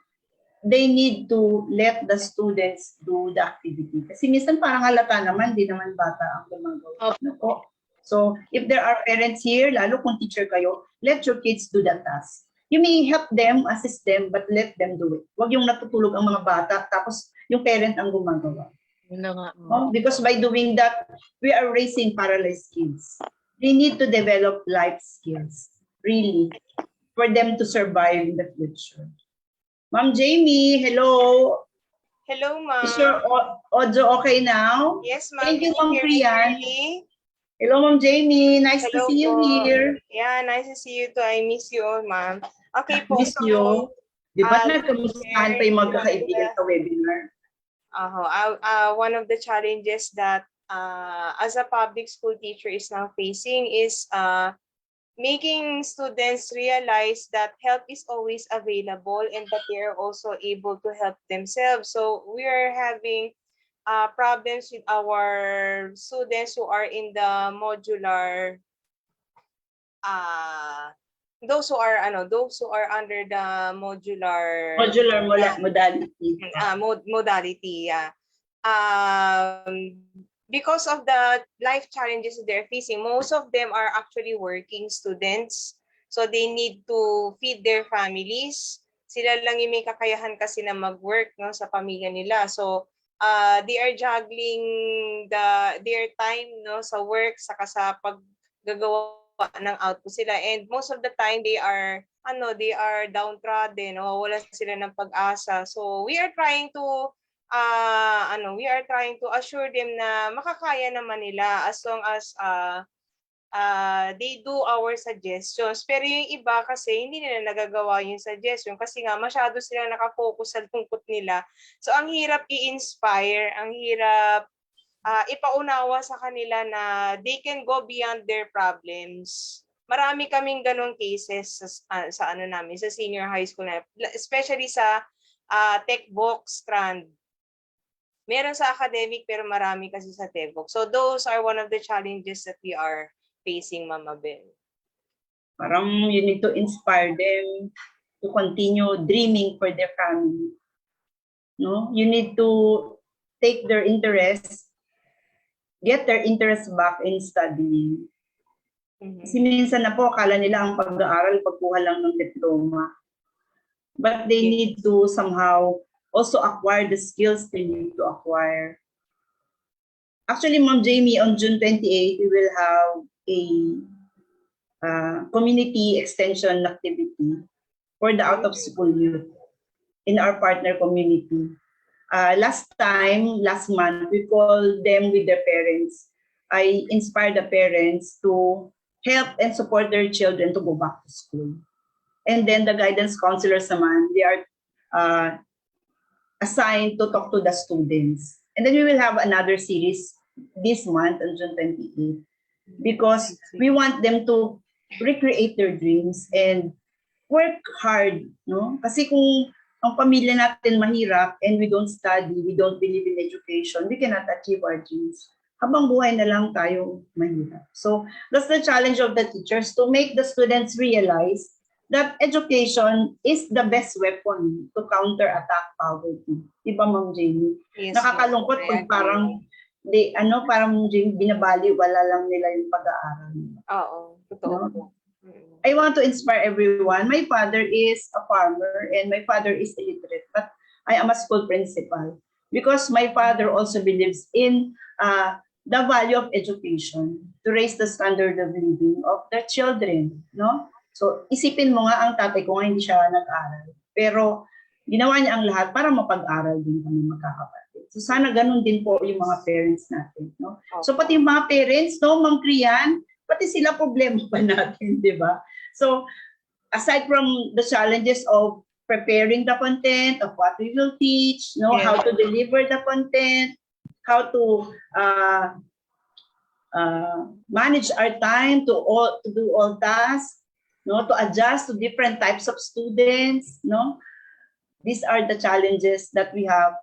they need to let the students do the activity. Kasi minsan parang halata naman, di naman bata ang gumagawa. No? So if there are parents here, lalo kung teacher kayo, let your kids do the task. You may help them, assist them, but let them do it. Huwag yung natutulog ang mga bata, tapos yung parent ang gumagawa. Because by doing that, we are raising paralyzed kids. They need to develop life skills, really, for them to survive in the future. Ma'am Jamie, hello.
Hello, Ma'am.
Is your audio okay now?
Yes, Ma'am.
Thank you, Ma'am Priyan.
Clearly?
Hello, Ma'am Jamie. Nice
Hello
to see you
po.
here.
Yeah, nice to see you too. I miss you all, Ma'am. Okay po.
Miss you. Di ba
I'll
nagkamustahan pa
share
yung magkakaibigan sa webinar?
One of the challenges that as a public school teacher is now facing is making students realize that help is always available and that they are also able to help themselves. So we are having problems with our students who are in the modular, those who are under the modular
modality.
Modality, yeah. Because of the life challenges they're facing, most of them are actually working students. So they need to feed their families. Sila lang yung may kakayahan kasi na mag-work, no, sa pamilya nila. So they are juggling their time, no, sa work, saka sa paggagawa ng output sila. And most of the time they are downtrodden, o wala sila ng pag-asa. So we are trying to assure them na makakaya naman nila as long as they do our suggestions. Pero yung iba kasi hindi nila nagagawa yung suggestion kasi nga masyado sila nakafocus sa lungkot nila. So ang hirap i-inspire, ang hirap ipaunawa sa kanila na they can go beyond their problems. Marami kaming ganong cases sa namin, sa senior high school na, especially sa tech book strand. Meron sa academic pero marami kasi sa tech book. So those are one of the challenges that we are facing, Mama Bel.
Parang you need to inspire them to continue dreaming for their family. No, you need to take their interest, get their interest back in studying. Kasi minsan na po, akala nila ang pag-aaral, pagkuha lang ng diploma. But they need to somehow also acquire the skills they need to acquire. Actually, Ma'am Jamie, on June 28, we will have a community extension activity for the out-of-school youth in our partner community. Last month, we called them with their parents. I inspired the parents to help and support their children to go back to school. And then the guidance counselors naman, they are assigned to talk to the students. And then we will have another series this month on June 28 because we want them to recreate their dreams and work hard, no? Kasi kung ang pamilya natin mahirap and we don't study, we don't believe in education, we cannot achieve our dreams. Habang buhay na lang tayo mahirap. So that's the challenge of the teachers, to make the students realize that education is the best weapon to counterattack poverty. Diba, Ma'am Jamie?
Yes,
Nakakalungkot
ma'am. I
kung
agree.
parang parang binabali, wala lang nila yung pag-aaral.
Oo, totoo
No?
po.
I want to inspire everyone. My father is a farmer and my father is illiterate, but I am a school principal because my father also believes in the value of education to raise the standard of living of their children, no? So, isipin mo nga, ang tatay ko nga hindi siya nag-aral, pero ginawa niya ang lahat para mapag-aral din kami magkakapatid. So, sana ganun din po yung mga parents natin, no? So, pati yung mga parents, no, Ma'am Krian, pati sila problema pa natin, di ba? So, aside from the challenges of preparing the content, of what we will teach, no, how to deliver the content, how to manage our time to do all tasks, no, to adjust to different types of students, no. These are the challenges that we have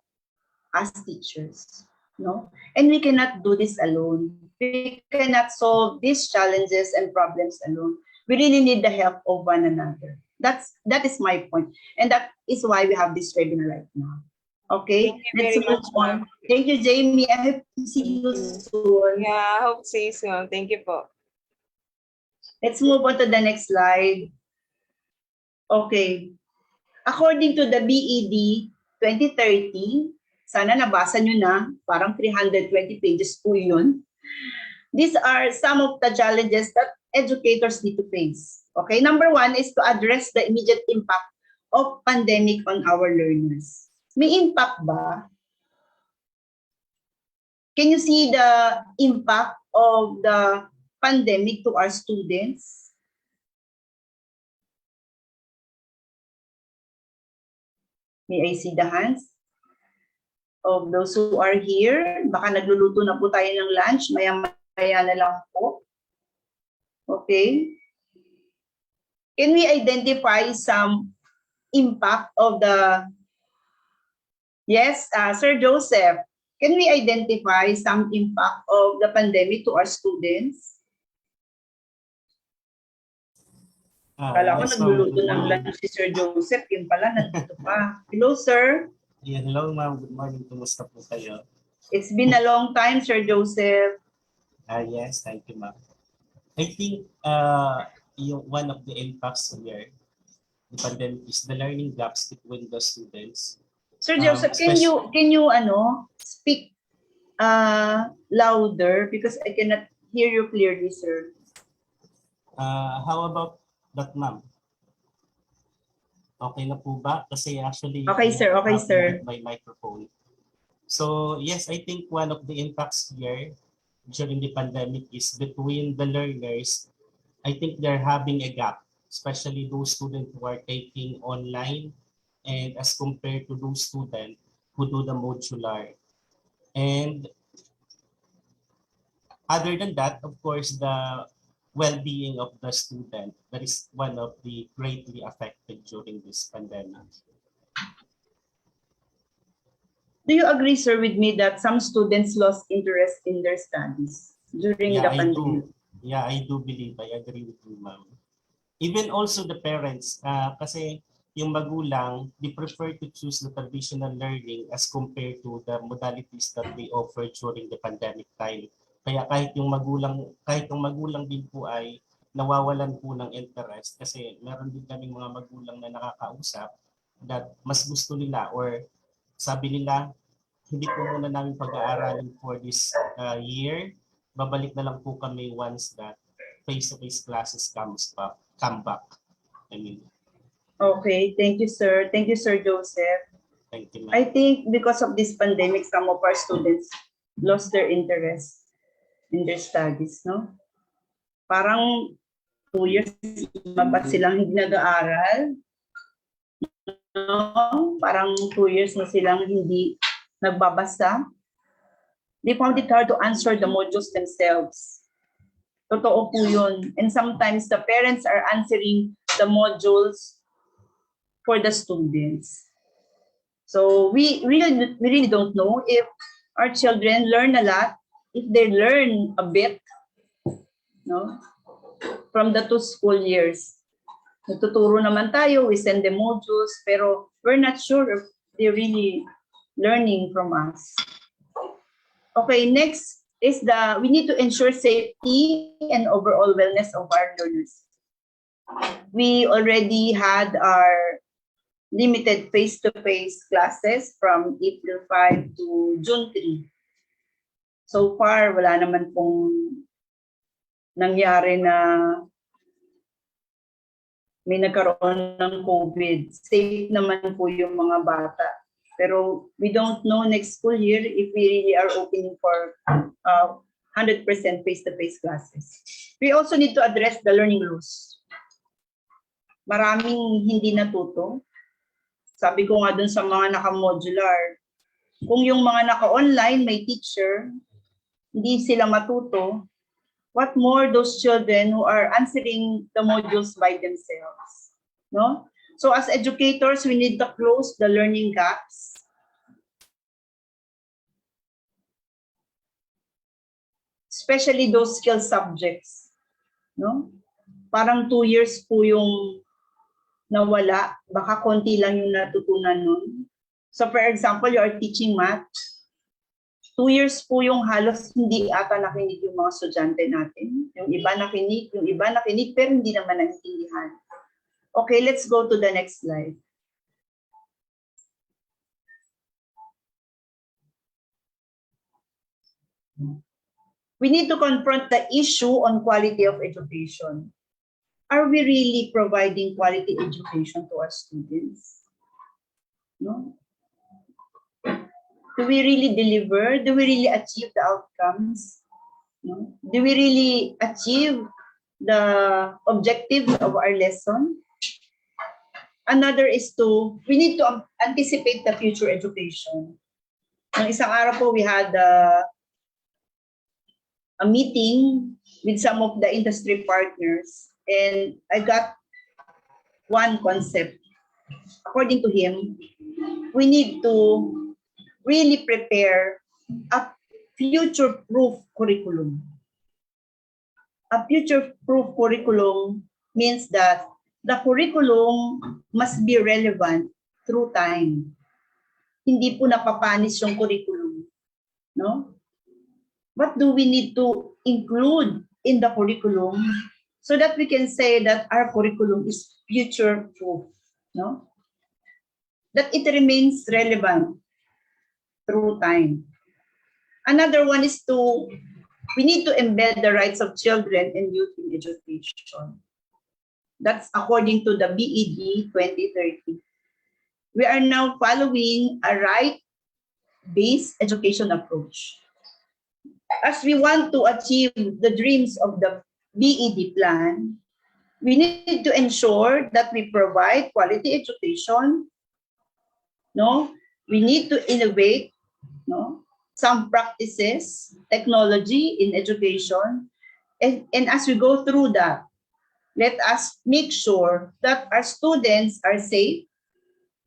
as teachers, no, and we cannot do this alone. We cannot solve these challenges and problems alone. We really need the help of one another. That is my point, and that is why we have this webinar right now. Okay, let's move on. Thank you, Jamie. I hope to see you soon.
Yeah, I hope to see you soon. Thank you po.
Let's move on to the next slide. Okay. According to the BED 2030, sana nabasa nyo na, parang 320 pages po yun. These are some of the challenges that educators need to face. Okay, number one is to address the immediate impact of pandemic on our learners. May impact ba? Can you see the impact of the pandemic to our students? May I see the hands of those who are here? Baka nagluluto na po tayo ng lunch, maya-maya na lang po. Okay. Can we identify some impact of the... Yes, Sir Joseph, can we identify some impact of the pandemic to our students? Kala ko
Yes,
nagluluto
good
ng
morning.
lunch si Sir Joseph, yun pala, nandito pa. Hello, sir.
Yeah, hello, ma'am. Good morning. Kumusta po kayo?
It's been a long time, Sir Joseph.
Yes, thank you, ma'am. I think one of the impacts here, the pandemic, is the learning gaps between the students.
Sir Joseph, can you speak louder because I cannot hear you clearly, sir.
How about that, ma'am? Okay na po ba? Kasi actually,
okay, sir. Okay, sir.
My microphone. So yes, I think one of the impacts here during the pandemic is between the learners. I think they're having a gap, especially those students who are taking online, and as compared to those students who do the modular. And other than that, of course, the well-being of the student, that is one of the greatly affected during this pandemic.
Do you agree, sir, with me that some students lost interest in their studies during the pandemic?
Yeah, I do believe. I agree with you, ma'am. Even also the parents, kasi yung magulang, they prefer to choose the traditional learning as compared to the modalities that they offer during the pandemic time. Kaya kahit yung magulang din po ay nawawalan po ng interest kasi meron din kaming mga magulang na nakakausap that mas gusto nila or sabi nila, hindi po muna namin pag-aaralin for this year. Babalik na lang po kami once that face-to-face classes come back.
Okay, thank you, sir. Thank you, Sir Joseph.
Thank you, ma'am.
I think because of this pandemic, some of our students lost their interest in their studies, no? Parang 2 years ba silang hindi nag-aaral? No? Parang 2 years na silang hindi nagbabasa. They found it hard to answer the modules themselves. Totoo po yun. And sometimes the parents are answering the modules for the students. So we really don't know if our children learn a lot, if they learn a bit, no, from the 2 school years. Nagtuturo naman tayo, we send them modules, pero we're not sure if they're really learning from us. Okay, next is we need to ensure safety and overall wellness of our learners. We already had our limited face-to-face classes from April 5 to June 3. So far, wala naman pong nangyari na may nagkaroon ng COVID. Safe naman po yung mga bata. Pero we don't know next school year if we really are opening for 100% face-to-face classes. We also need to address the learning loss. Maraming hindi natuto. Sabi ko nga dun sa mga naka-modular, kung yung mga naka-online may teacher, hindi sila matuto, what more those children who are answering the modules by themselves, no? So as educators, we need to close the learning gaps. Especially those skill subjects, no? Parang 2 years po yung nawala, baka konti lang yung natutunan nun. So for example, you are teaching math, 2 years po yung halos hindi ata nakinig yung mga estudyante natin. Yung iba nakinig, pero hindi naman naintindihan. Okay, let's go to the next slide. We need to confront the issue on quality of education. Are we really providing quality education to our students? No? Do we really deliver? Do we really achieve the outcomes? No? Do we really achieve the objectives of our lesson? Another is we need to anticipate the future education. Nung isang araw po, we had a meeting with some of the industry partners, and I got one concept. According to him, we need to really prepare a future-proof curriculum. A future-proof curriculum means that the curriculum must be relevant through time. Hindi po napapanis yung curriculum, no? What do we need to include in the curriculum so that we can say that our curriculum is future-proof, no? That it remains relevant through time. Another one is we need to embed the rights of children and youth in education. That's according to the BED 2030. We are now following a right-based education approach. As we want to achieve the dreams of the BED plan, we need to ensure that we provide quality education. No, we need to innovate, no, some practices, technology in education, and as we go through that, let us make sure that our students are safe,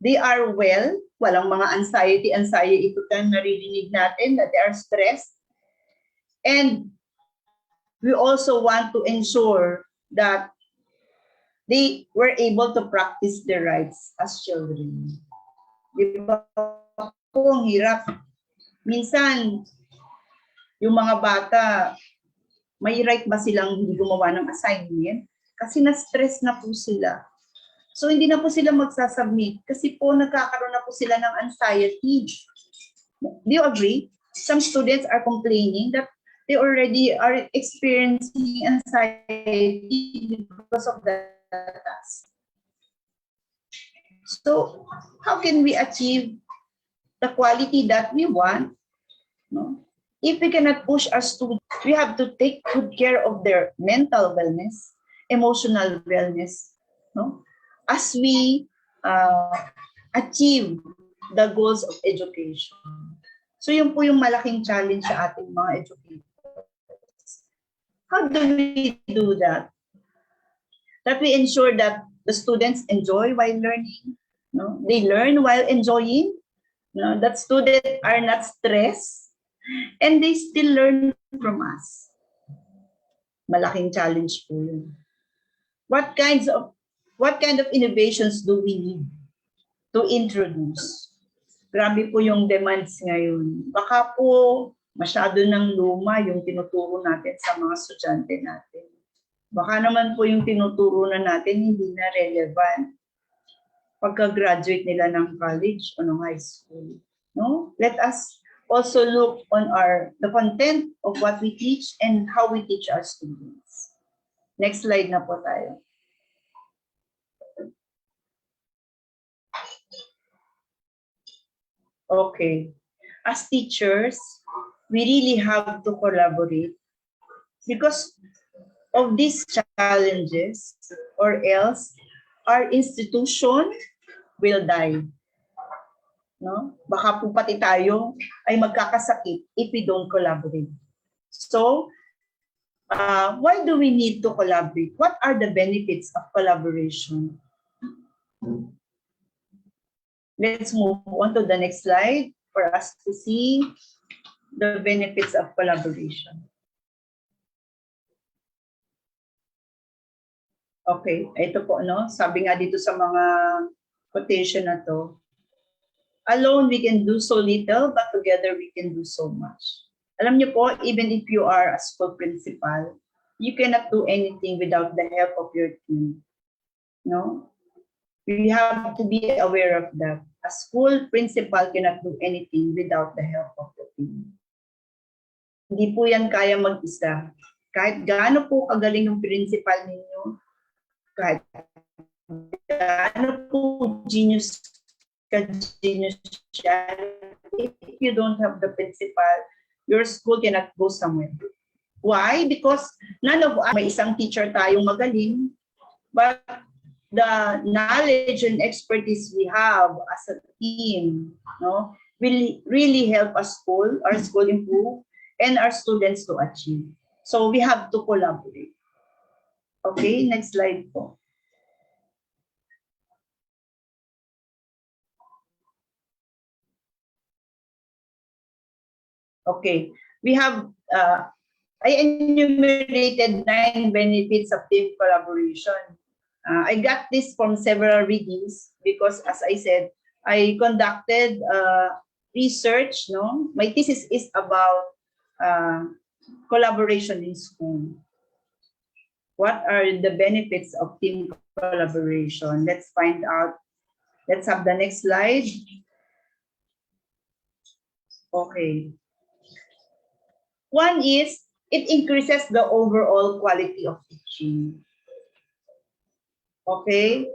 they are well, walang mga anxiety ito kan naririnig natin, that they are stressed. And we also want to ensure that they were able to practice their rights as children. Di ba po, ang hirap. Minsan, yung mga bata, may right ba silang hindi gumawa ng assignment? Kasi na-stress na po sila. So, hindi na po sila magsasubmit kasi po nagkakaroon na po sila ng anxiety. Do you agree? Some students are complaining that they already are experiencing anxiety because of the task. So, how can we achieve the quality that we want? No? If we cannot push our students, we have to take good care of their mental wellness, emotional wellness, no? As we achieve the goals of education. So yun po yung malaking challenge sa ating mga educators. How do we do that? That we ensure that the students enjoy while learning. No? They learn while enjoying. No? That students are not stressed and they still learn from us. Malaking challenge po yun. What kind of innovations do we need to introduce? Grabe po yung demands ngayon. Baka po masyado ng luma yung tinuturo natin sa mga estudyante natin. Baka naman po yung tinuturo na natin hindi na relevant pagka-graduate nila ng college o ng high school. No? Let us also look on the content of what we teach and how we teach our students. Next slide na po tayo. Okay. As teachers, we really have to collaborate because of these challenges, or else our institution will die. No? Baka po pati tayo ay magkakasakit if we don't collaborate. So, why do we need to collaborate? What are the benefits of collaboration? Let's move on to the next slide for us to see the benefits of collaboration. Okay, ito po, no? Sabi nga dito sa mga quotation na to, alone we can do so little, but together we can do so much. Alam niyo po, even if you are a school principal, you cannot do anything without the help of your team. No? We have to be aware of that. A school principal cannot do anything without the help of the team. Hindi po yan kaya mag-isa. Kahit gaano po kagaling yung principal ninyo, kahit gaano po genius siya, if you don't have the principal, your school cannot go somewhere. Why? Because none of us, may isang teacher tayong magaling, but the knowledge and expertise we have as a team, no, will really help our school improve, and our students to achieve. So we have to collaborate. Okay, next slide po. Okay, we have, I enumerated 9 benefits of team collaboration. I got this from several readings because, as I said, I conducted research. No, my thesis is about collaboration in school. What are the benefits of team collaboration? Let's find out. Let's have the next slide. Okay. One is it increases the overall quality of teaching. Okay.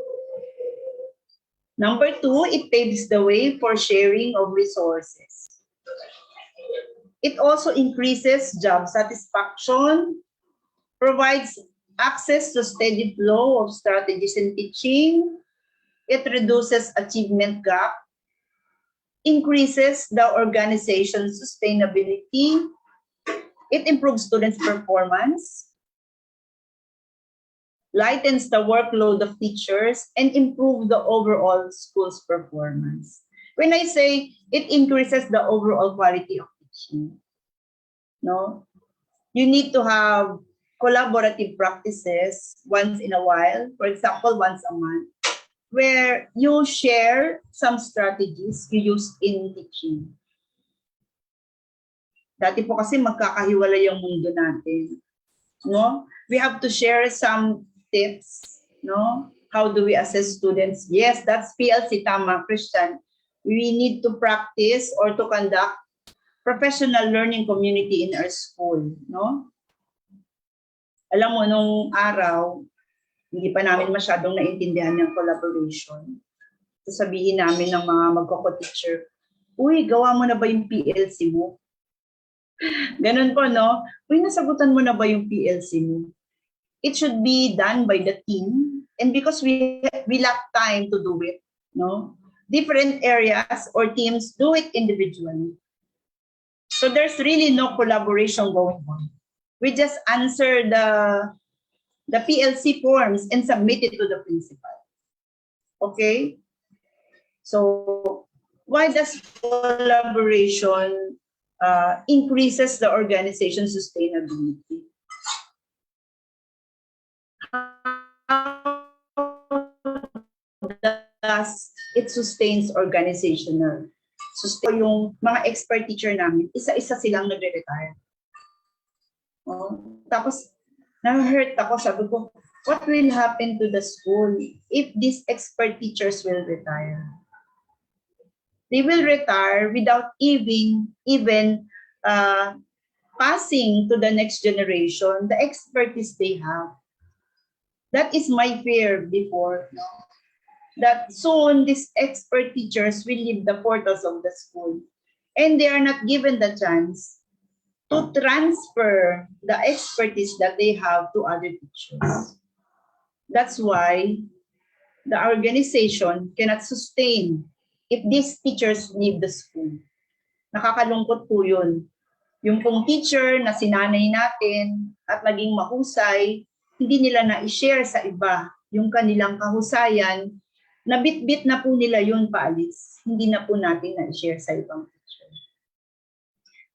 Number 2, it paves the way for sharing of resources. It also increases job satisfaction, provides access to steady flow of strategies in teaching. It reduces achievement gap, increases the organization's sustainability. It improves students' performance, lightens the workload of teachers, and improve the overall school's performance. When I say it increases the overall quality of teaching, no, you need to have collaborative practices once in a while, for example, once a month, where you share some strategies you use in teaching. Dati po kasi magkakahiwalay yung mundo natin. No? We have to share some tips. No? How do we assess students? Yes, that's PLC, tama, Christian. We need to practice or to conduct professional learning community in our school. No? Alam mo, nung araw, hindi pa namin masyadong naintindihan yung collaboration. So sabihin namin ng mga magkoko-teacher, uy, gawa mo na ba yung PLC mo? Ganun po, no? Uy, nasagutan mo na ba yung PLC mo? It should be done by the team. And because we lack time to do it, no? Different areas or teams do it individually. So there's really no collaboration going on. We just answer the PLC forms and submit it to the principal. Okay? So, why does collaboration increases the organization sustainability? How does it sustains organizational? Yung mga expert teacher namin, isa-isa silang nagre-retire. Tapos, na-hurt ako, sabi ko, what will happen to the school if these expert teachers will retire? They will retire without even passing to the next generation the expertise they have. That is my fear before, no? That soon these expert teachers will leave the portals of the school and they are not given the chance to transfer the expertise that they have to other teachers. That's why the organization cannot sustain if these teachers leave the school. Nakakalungkot po yun. Yung pong teacher na sinanay natin at naging mahusay, hindi nila na-share sa iba yung kanilang kahusayan, nabit-bit na po nila yun paalis. Hindi na po natin na-share sa ibang teacher.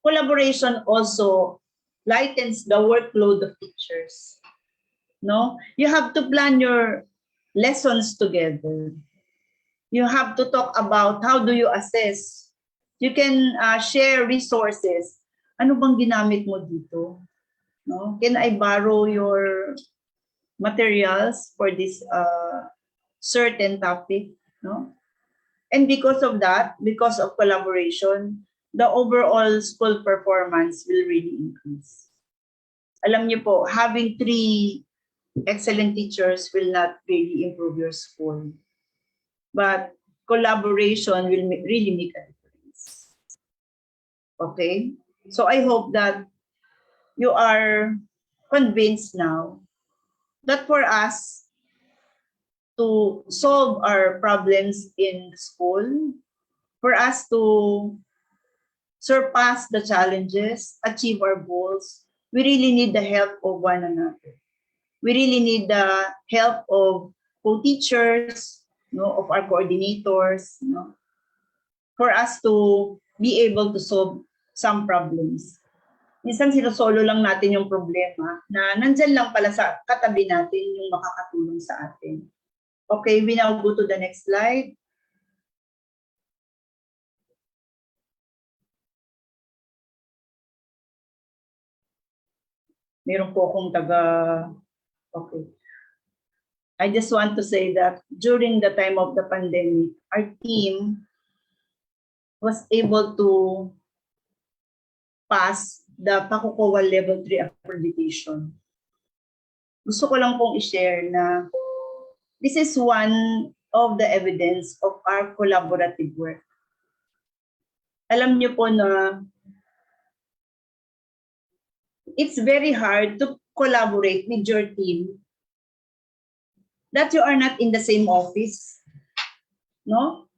Collaboration also lightens the workload of teachers. No? You have to plan your lessons together. You have to talk about how do you assess. You can share resources. Ano bang ginamit mo dito? No? Can I borrow your materials for this certain topic? No? And because of that, because of collaboration, the overall school performance will really increase. Alam niyo po, having 3 excellent teachers will not really improve your school. But collaboration will really make a difference. Okay? So I hope that you are convinced now that for us to solve our problems in the school, for us to surpass the challenges, achieve our goals, we really need the help of one another. We really need the help of co-teachers, of our coordinators, for us to be able to solve some problems. Minsan sinusolo lang natin yung problema na nandyan lang pala sa katabi natin yung makakatulong sa atin. Okay, we now go to the next slide. Meron po akong okay. I just want to say that during the time of the pandemic, our team was able to pass the Tahukova Level 3 Accreditation. Gusto ko lang pong i-share na this is one of the evidence of our collaborative work. Alam niyo po na it's very hard to collaborate with your team that you are not in the same office. No?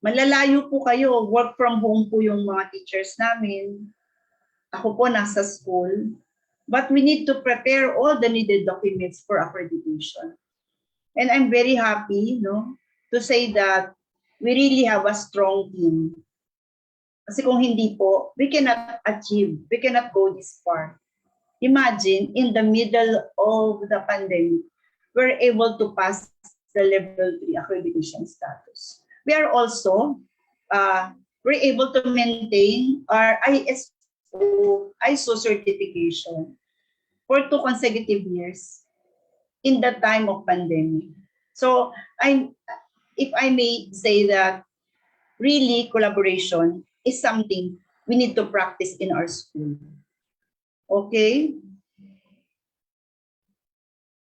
Malalayo po kayo. Work from home po yung mga teachers namin. Ako po nasa school. But we need to prepare all the needed documents for accreditation. And I'm very happy, to say that we really have a strong team. Kasi kung hindi po, we cannot achieve, we cannot go this far. Imagine, in the middle of the pandemic, we're able to pass the level 3 accreditation status. We are also, we're able to maintain our ISO certification for 2 consecutive years in the time of pandemic. So, if I may say that, really collaboration is something we need to practice in our school. Okay?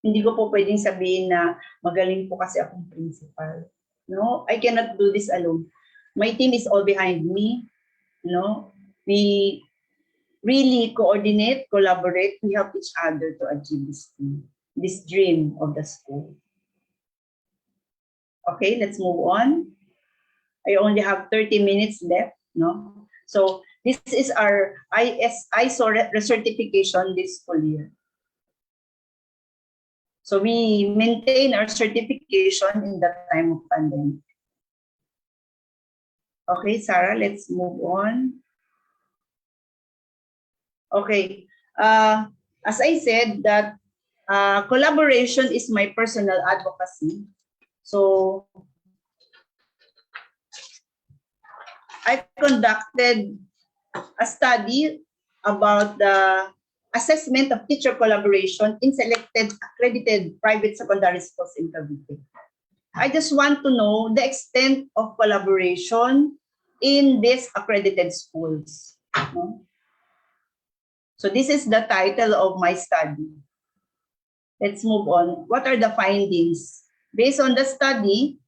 Hindi ko po pwedeng sabihin na magaling po kasi akong principal. No, I cannot do this alone. My team is all behind me. We really coordinate, collaborate, we help each other to achieve this dream of the school. Okay, let's move on. I only have 30 minutes left. So this is our ISO recertification this school year. So we maintain our certification in the time of pandemic. Okay, Sarah, let's move on. Okay, as I said that collaboration is my personal advocacy. So I conducted a study about the assessment of teacher collaboration in selected accredited private secondary schools in Cavite. I just want to know the extent of collaboration in these accredited schools. So this is the title of my study. Let's move on. What are the findings? Based on the study,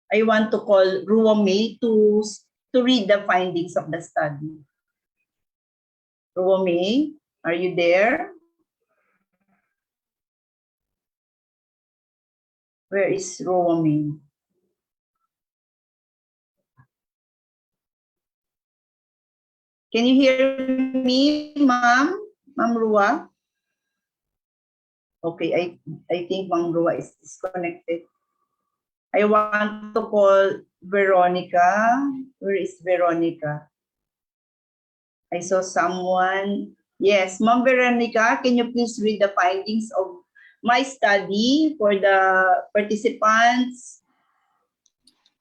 I want to call Ruome to read the findings of the study. Ruome, are you there? Where is Ruome? Can you hear me, ma'am? Ma'am Rua? Okay, I think Ma'am Rua is disconnected. I want to call Veronica. Where is Veronica? I saw someone. Yes, Ma'am Veronica, can you please read the findings of my study for the participants?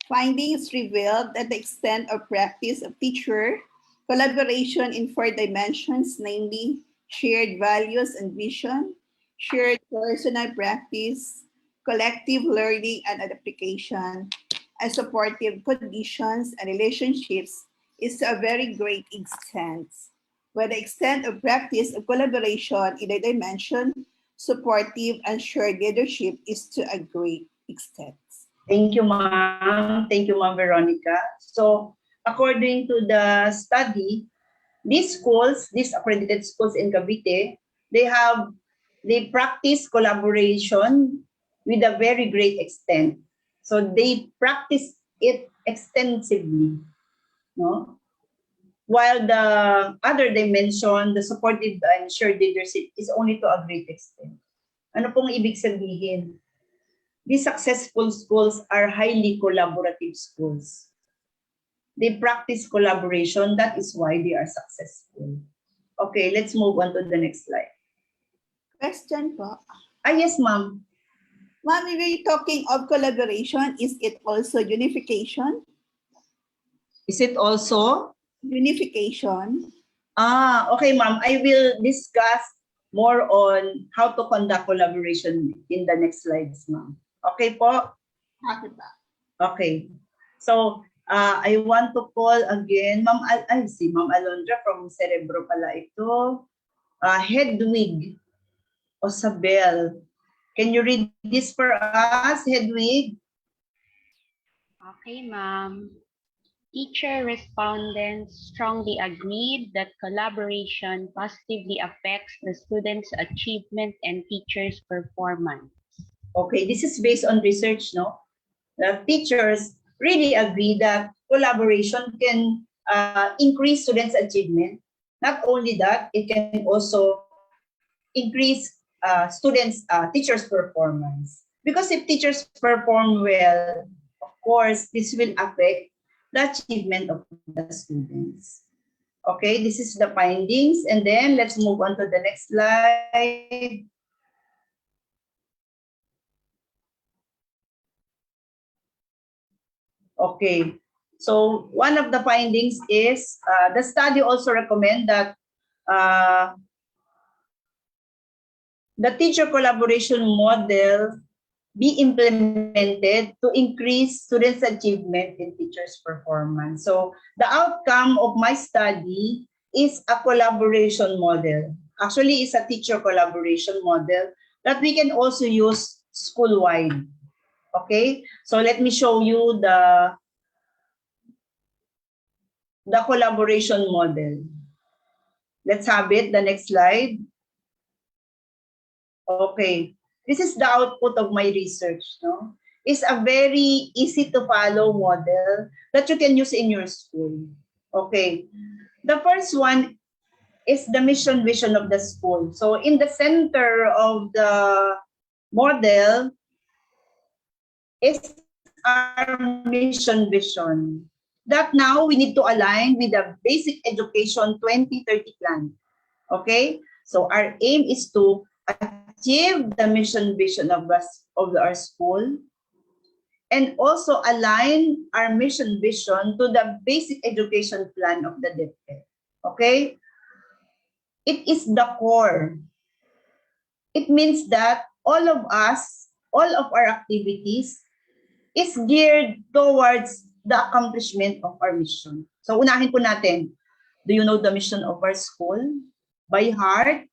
Findings revealed that the extent of practice of teacher collaboration in 4 dimensions, namely shared values and vision, shared personal practice, collective learning and adaptation, and supportive conditions and relationships is to a very great extent. Where the extent of practice of collaboration in a dimension, supportive and shared leadership is to a great extent.
Thank you, ma'am. Thank you, Ma'am Veronica. So, according to the study, these schools, these accredited schools in Cavite, they practice collaboration with a very great extent. So they practice it extensively, no? While the other dimension, the supportive and shared leadership, is only to a great extent. Ano pong ibig sabihin? These successful schools are highly collaborative schools. They practice collaboration. That is why they are successful. Okay, let's move on to the next slide.
Question po.
Yes, ma'am.
Ma'am, we're talking of collaboration. Is it also unification?
Is it also?
Unification.
Okay, ma'am. I will discuss more on how to conduct collaboration in the next slides, ma'am. Okay po?
Okay pa.
Okay. So, I want to call again, Ma'am, I see, Ma'am Alondra from Cerebro pala ito. Hedwig Osabel. Can you read this for us, Hedwig?
Okay, ma'am. Teacher respondents strongly agreed that collaboration positively affects the students' achievement and teachers' performance.
Okay, this is based on research, no? The teachers really agree that collaboration can increase students' achievement. Not only that, it can also increase teachers' performance. Because if teachers perform well, of course, this will affect the achievement of the students. Okay, this is the findings. And then let's move on to the next slide. Okay, so one of the findings is the study also recommend that the teacher collaboration model be implemented to increase students' achievement in teachers' performance. So the outcome of my study is a collaboration model. Actually, it's a teacher collaboration model that we can also use school-wide. Okay, so let me show you the collaboration model. Let's have it, the next slide. Okay, this is the output of my research. No? It's a very easy to follow model that you can use in your school. Okay, the first one is the mission vision of the school. So in the center of the model is our mission vision that now we need to align with the Basic Education 2030 plan. Okay? So our aim is to achieve the mission vision of our school and also align our mission vision to the Basic Education plan of the DepEd. Okay? It is the core. It means that all of us, all of our activities is geared towards the accomplishment of our mission. So unahin po natin, do you know the mission of our school? By heart?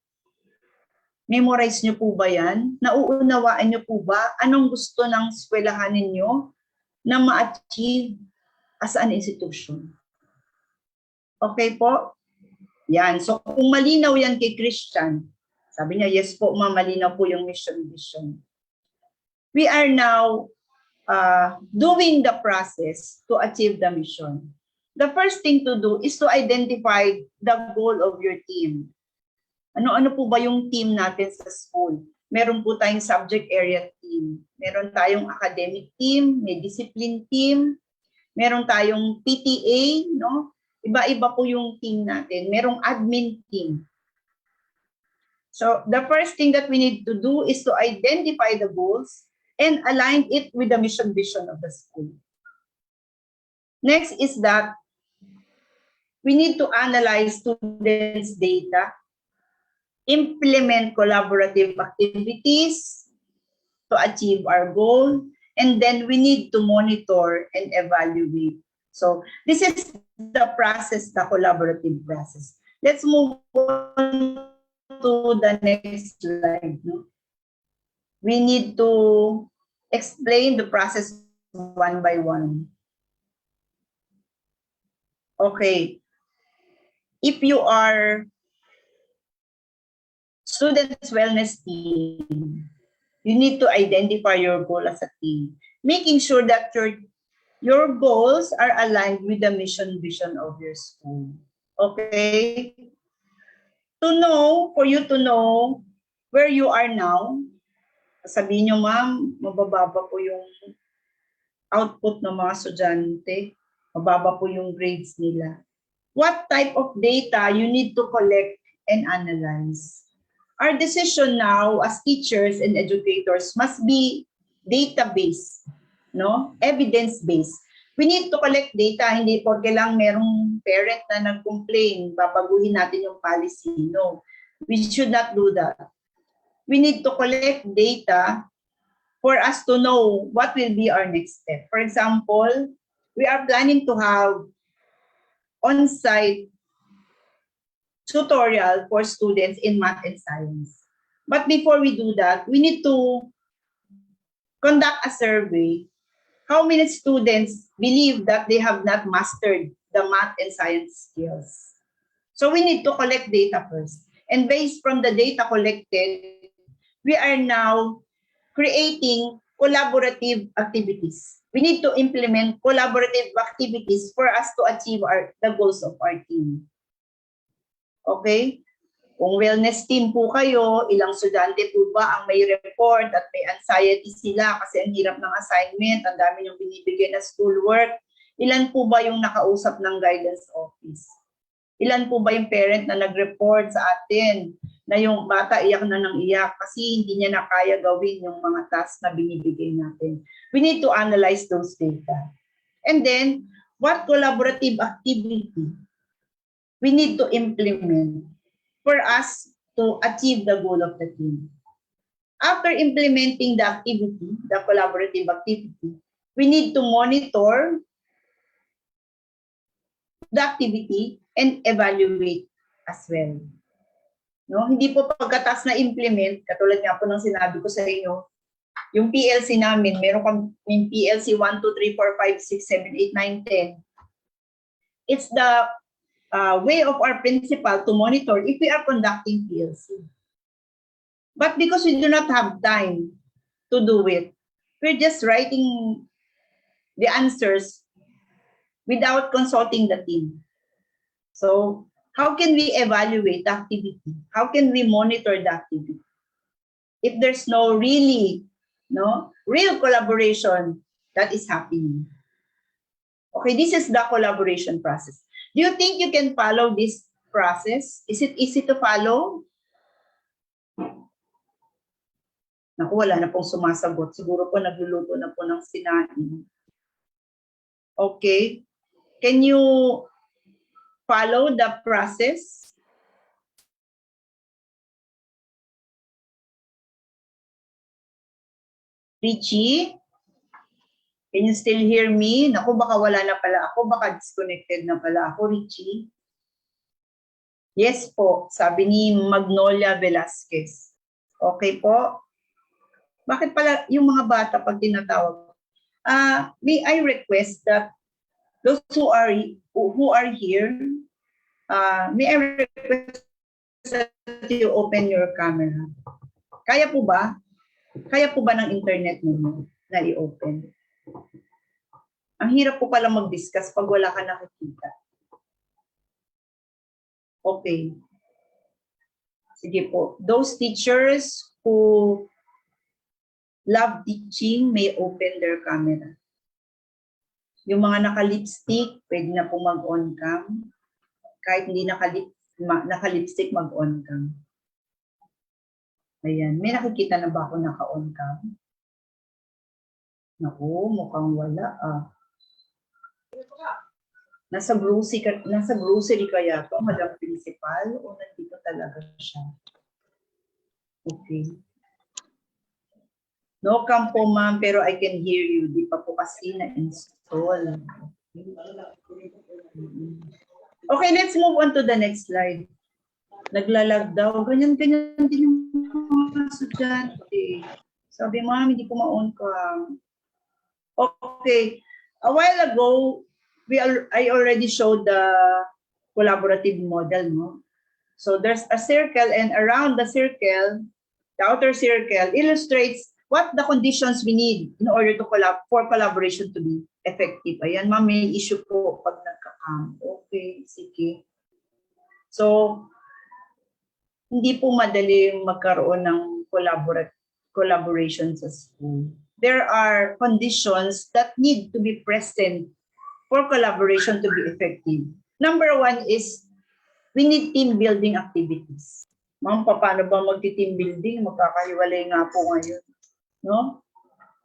Memorize niyo po ba yan? Nauunawaan niyo po ba anong gusto ng eskwelahan ninyo na ma-achieve as an institution? Okay po? Yan. So kung malinaw yan kay Christian, sabi niya, yes po, malinaw po yung mission vision. We are now doing the process to achieve the mission. The first thing to do is to identify the goal of your team. Ano-ano po ba yung team natin sa school? Meron po tayong subject area team. Meron tayong academic team, may discipline team. Meron tayong PTA, no? Iba-iba po yung team natin. Merong admin team. So the first thing that we need to do is to identify the goals and align it with the mission vision of the school. Next is that we need to analyze students' data, implement collaborative activities to achieve our goal, and then we need to monitor and evaluate. So this is the process, the collaborative process. Let's move on to the next slide. No? We need to explain the process one by one. Okay. If you are students' wellness team, you need to identify your goal as a team, making sure that your goals are aligned with the mission vision of your school. Okay? For you to know where you are now, sabihin nyo, ma'am, mabababa po yung output ng mga estudyante, mababa po yung grades nila. What type of data you need to collect and analyze? Our decision now as teachers and educators must be data-based, no? Evidence-based. We need to collect data, hindi porke lang merong parent na nag-complain, babaguhin natin yung policy. No, we should not do that. We need to collect data for us to know what will be our next step. For example, we are planning to have on-site tutorial for students in math and science. But before we do that, we need to conduct a survey. How many students believe that they have not mastered the math and science skills? So we need to collect data first. And based from the data collected, we are now creating collaborative activities. We need to implement collaborative activities for us to achieve the goals of our team. Okay? Kung wellness team po kayo, ilang estudyante po ba ang may report at may anxiety sila kasi ang hirap ng assignment, ang dami yung binibigay na schoolwork? Ilan po ba yung nakausap ng guidance office? Ilan po ba yung parent na nag-report sa atin na yung bata iyak na ng iyak kasi hindi niya na kaya gawin yung mga tasks na binibigay natin? We need to analyze those data. And then, what collaborative activity we need to implement for us to achieve the goal of the team? After implementing the activity, the collaborative activity, we need to monitor the activity and evaluate as well. No? Hindi po pagkatas na implement, katulad nga po ng sinabi ko sa inyo, yung PLC namin, meron kami PLC 1, 2, 3, 4, 5, 6, 7, 8, 9, 10. It's the way of our principal to monitor if we are conducting PLC. But because we do not have time to do it, we're just writing the answers without consulting the team. So How can we evaluate the activity? How can we monitor the activity? If there's no real collaboration that is happening. Okay, this is the collaboration process. Do you think you can follow this process? Is it easy to follow? Naku, wala na pong sumasagot. Siguro po nagluluto na po ng sinain. Okay. Can you follow the process? Richie? Can you still hear me? Naku, baka wala na pala ako. Baka disconnected na pala ako, Richie. Yes po, sabi ni Magnolia Velasquez. Okay po. Bakit pala yung mga bata pag tinatawag? May I request that those who are here, may I request that you open your camera. Kaya po ba? Kaya po ba ng internet mo na i-open? Ang hirap po pala mag-discuss pag wala ka nakikita. Okay. Sige po. Those teachers who love teaching may open their camera. Yung mga naka-lipstick, pwede na po mag-on cam. Kahit hindi naka-lipstick, mag-on cam. Ayan. May nakikita na ba ako naka-on cam? Naku, mukhang wala Nasa grocery kaya to, Madam Principal, o nandito talaga siya? Okay. No cam po, ma'am, pero I can hear you. Di pa po kasi na-install. Okay, let's move on to the next slide. Naglalag daw. Ganyan-ganyan din yung mga estudyante. Sabi, ma'am, hindi ko ma-on cam. Okay. A while ago, I already showed the collaborative model, no? So there's a circle, and around the circle, the outer circle illustrates what the conditions we need in order to for collaboration to be effective. Ayan, ma'am, may issue po pag nagka-cam. Okay, sige. So, hindi po madali magkaroon ng collaboration sa school. There are conditions that need to be present for collaboration to be effective. Number one is we need team building activities. Ma'am, paano ba magti-team building? Magkakahiwalay nga po ngayon. No?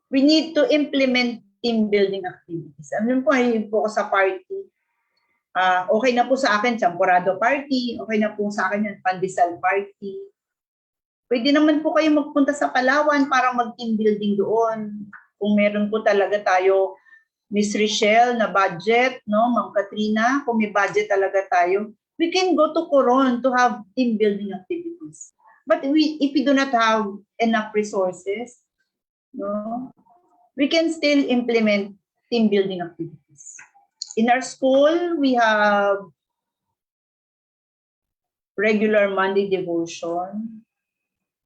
We need to implement team building activities. Ano po, ayun po ko sa party. Okay na po sa akin, champurado party. Okay na po sa akin yung pandesal party. Pwede naman po kayo magpunta sa Palawan para mag-team building doon. Kung meron po talaga tayo, Miss Richelle, na budget, no, Ma'am Katrina, kung may budget talaga tayo, we can go to Coron to have team building activities. But if we do not have enough resources, no, we can still implement team building activities. In our school, we have regular Monday devotion.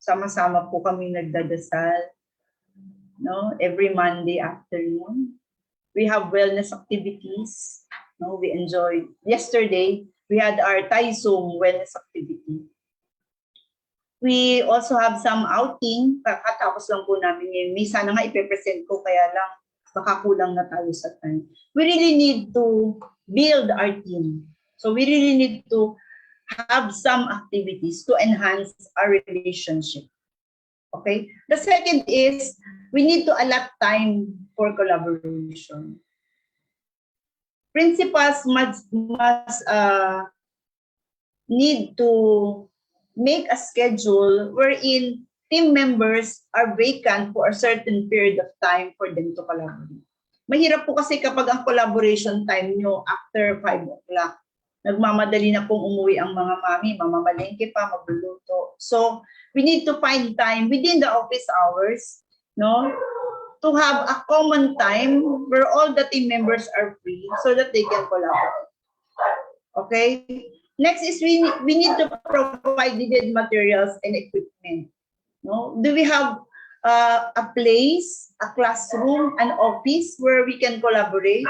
Sama-sama po kami nagdadasal, no, every Monday afternoon. We have wellness activities. No, we enjoyed. Yesterday, we had our Taizum wellness activity. We also have some outing. Kakatapos lang po namin yun. Sana nga ipepresent ko, kaya lang baka kulang na tayo sa time. We really need to build our team. So we really need to have some activities to enhance our relationship. Okay? The second is we need to allot time for collaboration. Principals must need to make a schedule wherein team members are vacant for a certain period of time for them to collaborate. Mahirap po kasi kapag ang collaboration time nyo after 5 o'clock. Nagmamadali na pong umuwi ang mga mami, mamamalengke pa, magluluto. So, we need to find time within the office hours, no, to have a common time where all the team members are free so that they can collaborate. Okay? Next is we need to provide needed materials and equipment. No? Do we have a place, a classroom, an office where we can collaborate?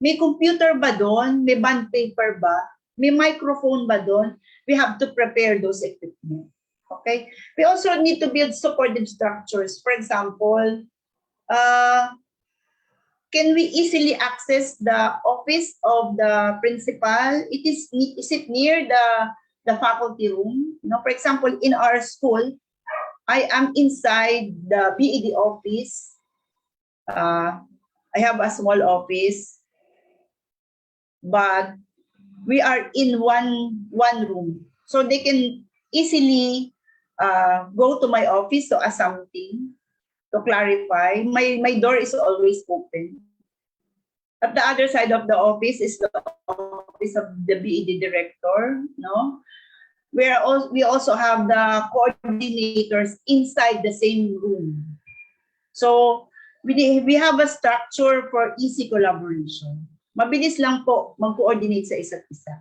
May computer ba doon? May bond paper ba?
May microphone ba doon? We have to prepare those equipment. Okay? We also need to build supportive structures. For example, can we easily access the office of the principal? Is it near the faculty room? You know, for example, in our school, I am inside the BED office. I have a small office, but we are in one room. So they can easily go to my office to ask something, to clarify. My door is always open. At the other side of the office is the office of the BED director, no? We also have the coordinators inside the same room. So we have a structure for easy collaboration. Mabilis lang po mag-coordinate sa isa't isa.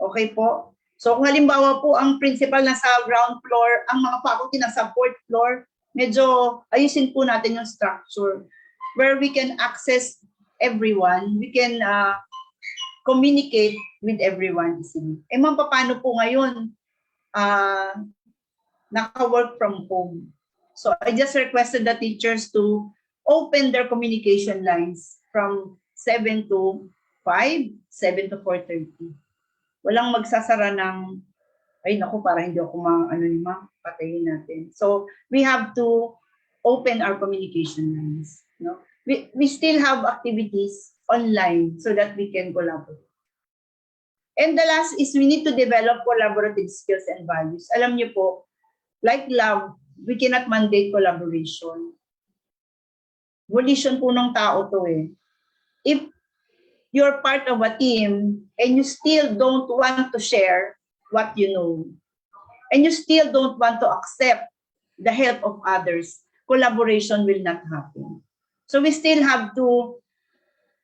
Okay po? So kung halimbawa po ang principal nasa ground floor, ang mga faculty nasa fourth floor, medyo ayusin po natin yung structure where we can access everyone, we can communicate with everyone easily. Eh ma'am, paano po ngayon? Naka-work from home. So I just requested the teachers to open their communication lines from 7 to 5, 7 to 4:30. Walang magsasara ng, ay naku, para hindi ako patayin natin. So we have to open our communication lines. No? We still have activities online so that we can collaborate. And the last is we need to develop collaborative skills and values. Alam niyo po, like love, we cannot mandate collaboration. Volition po ng tao to eh. If you're part of a team and you still don't want to share what you know, and you still don't want to accept the help of others, collaboration will not happen. So we still have to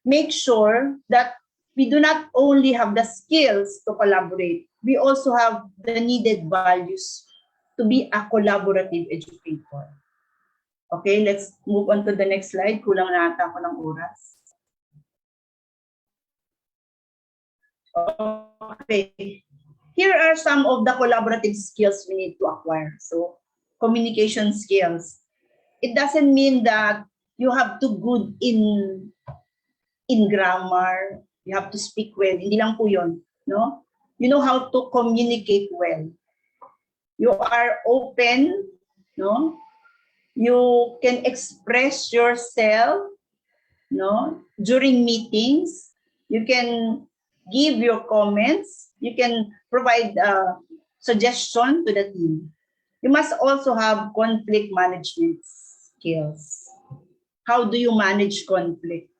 make sure that we do not only have the skills to collaborate, we also have the needed values to be a collaborative educator. Okay, let's move on to the next slide. Kulang na ata ako ng oras. Okay. Here are some of the collaborative skills we need to acquire. So, communication skills. It doesn't mean that you have to good in grammar, you have to speak well. Hindi lang po yun, no? You know how to communicate well. You are open, no? You can express yourself, no? During meetings, you can give your comments, you can provide a suggestion to the team. You must also have conflict management skills. How do you manage conflict?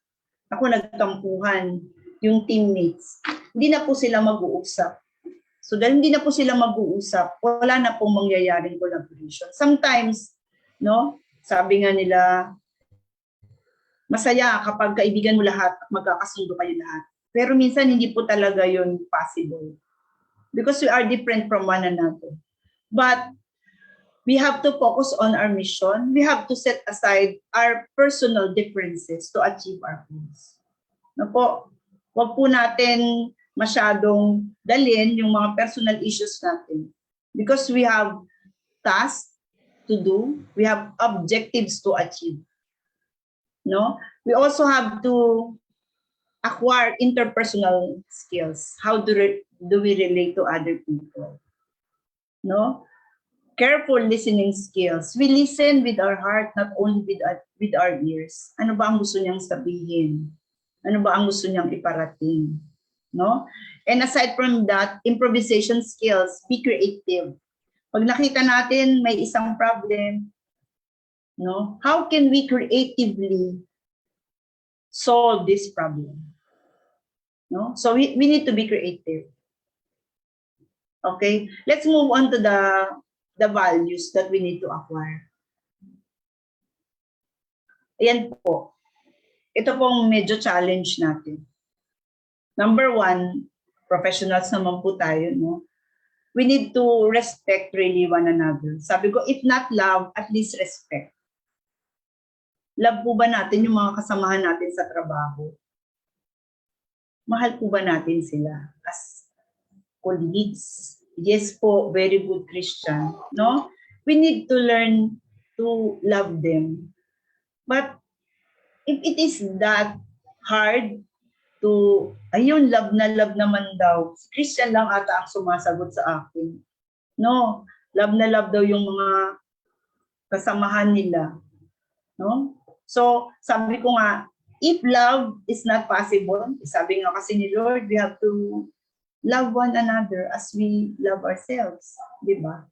Ako nagtampuhan, yung teammates, hindi na po sila mag-uusap. So dahil hindi na po sila mag-uusap, wala na pong mangyayaring collaboration. Sometimes, no, sabi nga nila, masaya kapag kaibigan mo lahat at magkakasundo kayo lahat. Pero minsan hindi po talaga yun possible. Because we are different from one another. But we have to focus on our mission. We have to set aside our personal differences to achieve our goals. No po, wag po natin masyadong dalhin yung mga personal issues natin. Because we have tasks to do, we have objectives to achieve. No? We also have to acquire interpersonal skills. How do we relate to other people? No? Careful listening skills. We listen with our heart, not only with our ears. Ano ba ang gusto niyang sabihin? Ano ba ang gusto niyang iparating? No? And aside from that, improvisation skills, be creative. Pag nakita natin may isang problem, no? How can we creatively solve this problem? No? So we need to be creative. Okay? Let's move on to the values that we need to acquire. Ayan po. Ito pong medyo challenge natin. Number 1, professionals naman po tayo, no? We need to respect really one another. Sabi ko, if not love, at least respect. Love po ba natin yung mga kasamahan natin sa trabaho? Mahal po ba natin sila colleagues. Yes po, very good Christian, no? We need to learn to love them. But if it is that hard to, ayun, love na love naman daw. Si Christian lang ata ang sumasagot sa akin. No, love na love daw yung mga kasamahan nila. No? So, sabi ko nga, if love is not possible, sabi nga kasi ni Lord, we have to love one another as we love ourselves. Di ba?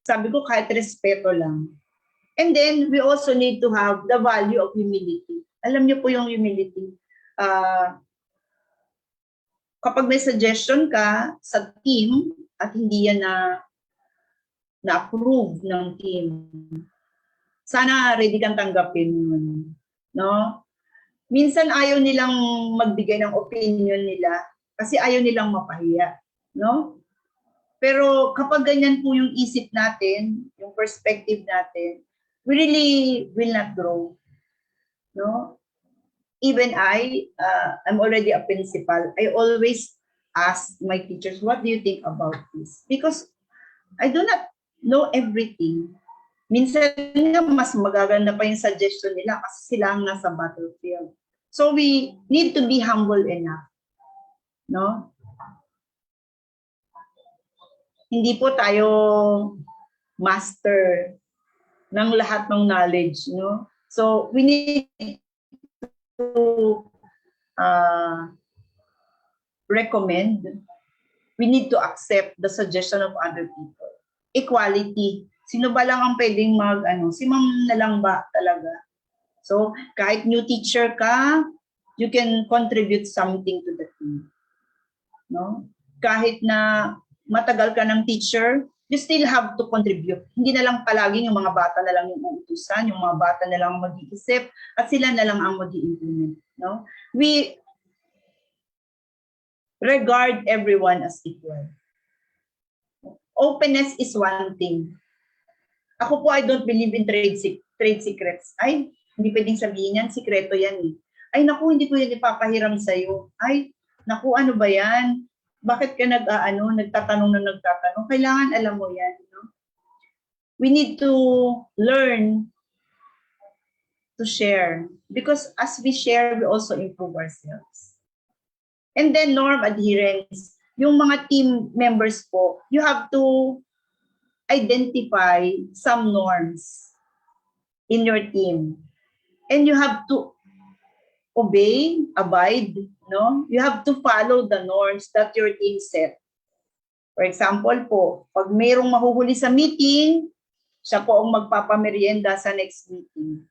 Sabi ko, kahit respeto lang. And then, we also need to have the value of humility. Alam niyo po yung humility. Kapag may suggestion ka sa team at hindi yan na-approve ng team, sana ready kang tanggapin yun. No? Minsan ayaw nilang magbigay ng opinion nila kasi ayaw nilang mapahiya. No? Pero kapag ganyan po yung isip natin, yung perspective natin, we really will not grow. No? Even I'm already a principal. I always ask my teachers, what do you think about this? Because I do not know everything. Minsan nga mas magaganda pa yung suggestion nila kasi sila ang nasa battlefield. So we need to be humble enough. No? Hindi po tayo master ng lahat ng knowledge, no? So we need to recommend, we need to accept the suggestion of other people. Equality. Sino ba lang ang pwedeng si ma'am na lang ba talaga? So, kahit new teacher ka, you can contribute something to the team. No? Kahit na matagal ka ng teacher, you still have to contribute. Hindi na lang palaging yung mga bata na lang yung uutusan, yung mga bata na lang mag-iisip, at sila na lang ang mag-i-implement. No? We regard everyone as equal. Openness is one thing. Ako po, I don't believe in trade secrets. Ay, hindi pwedeng sabihin yan, sikreto yan eh. Ay, naku, hindi ko yan ipapahiram sa'yo. Ay, naku, ano ba yan? Bakit ka nagtatanong na nagtatanong? Kailangan alam mo yan. No? We need to learn to share. Because as we share, we also improve ourselves. And then norm adherence. Yung mga team members po, you have to identify some norms in your team. And you have to obey, abide, no? You have to follow the norms that your team set. For example po, pag mayroong mahuhuli sa meeting, siya po ang magpapamerienda sa next meeting.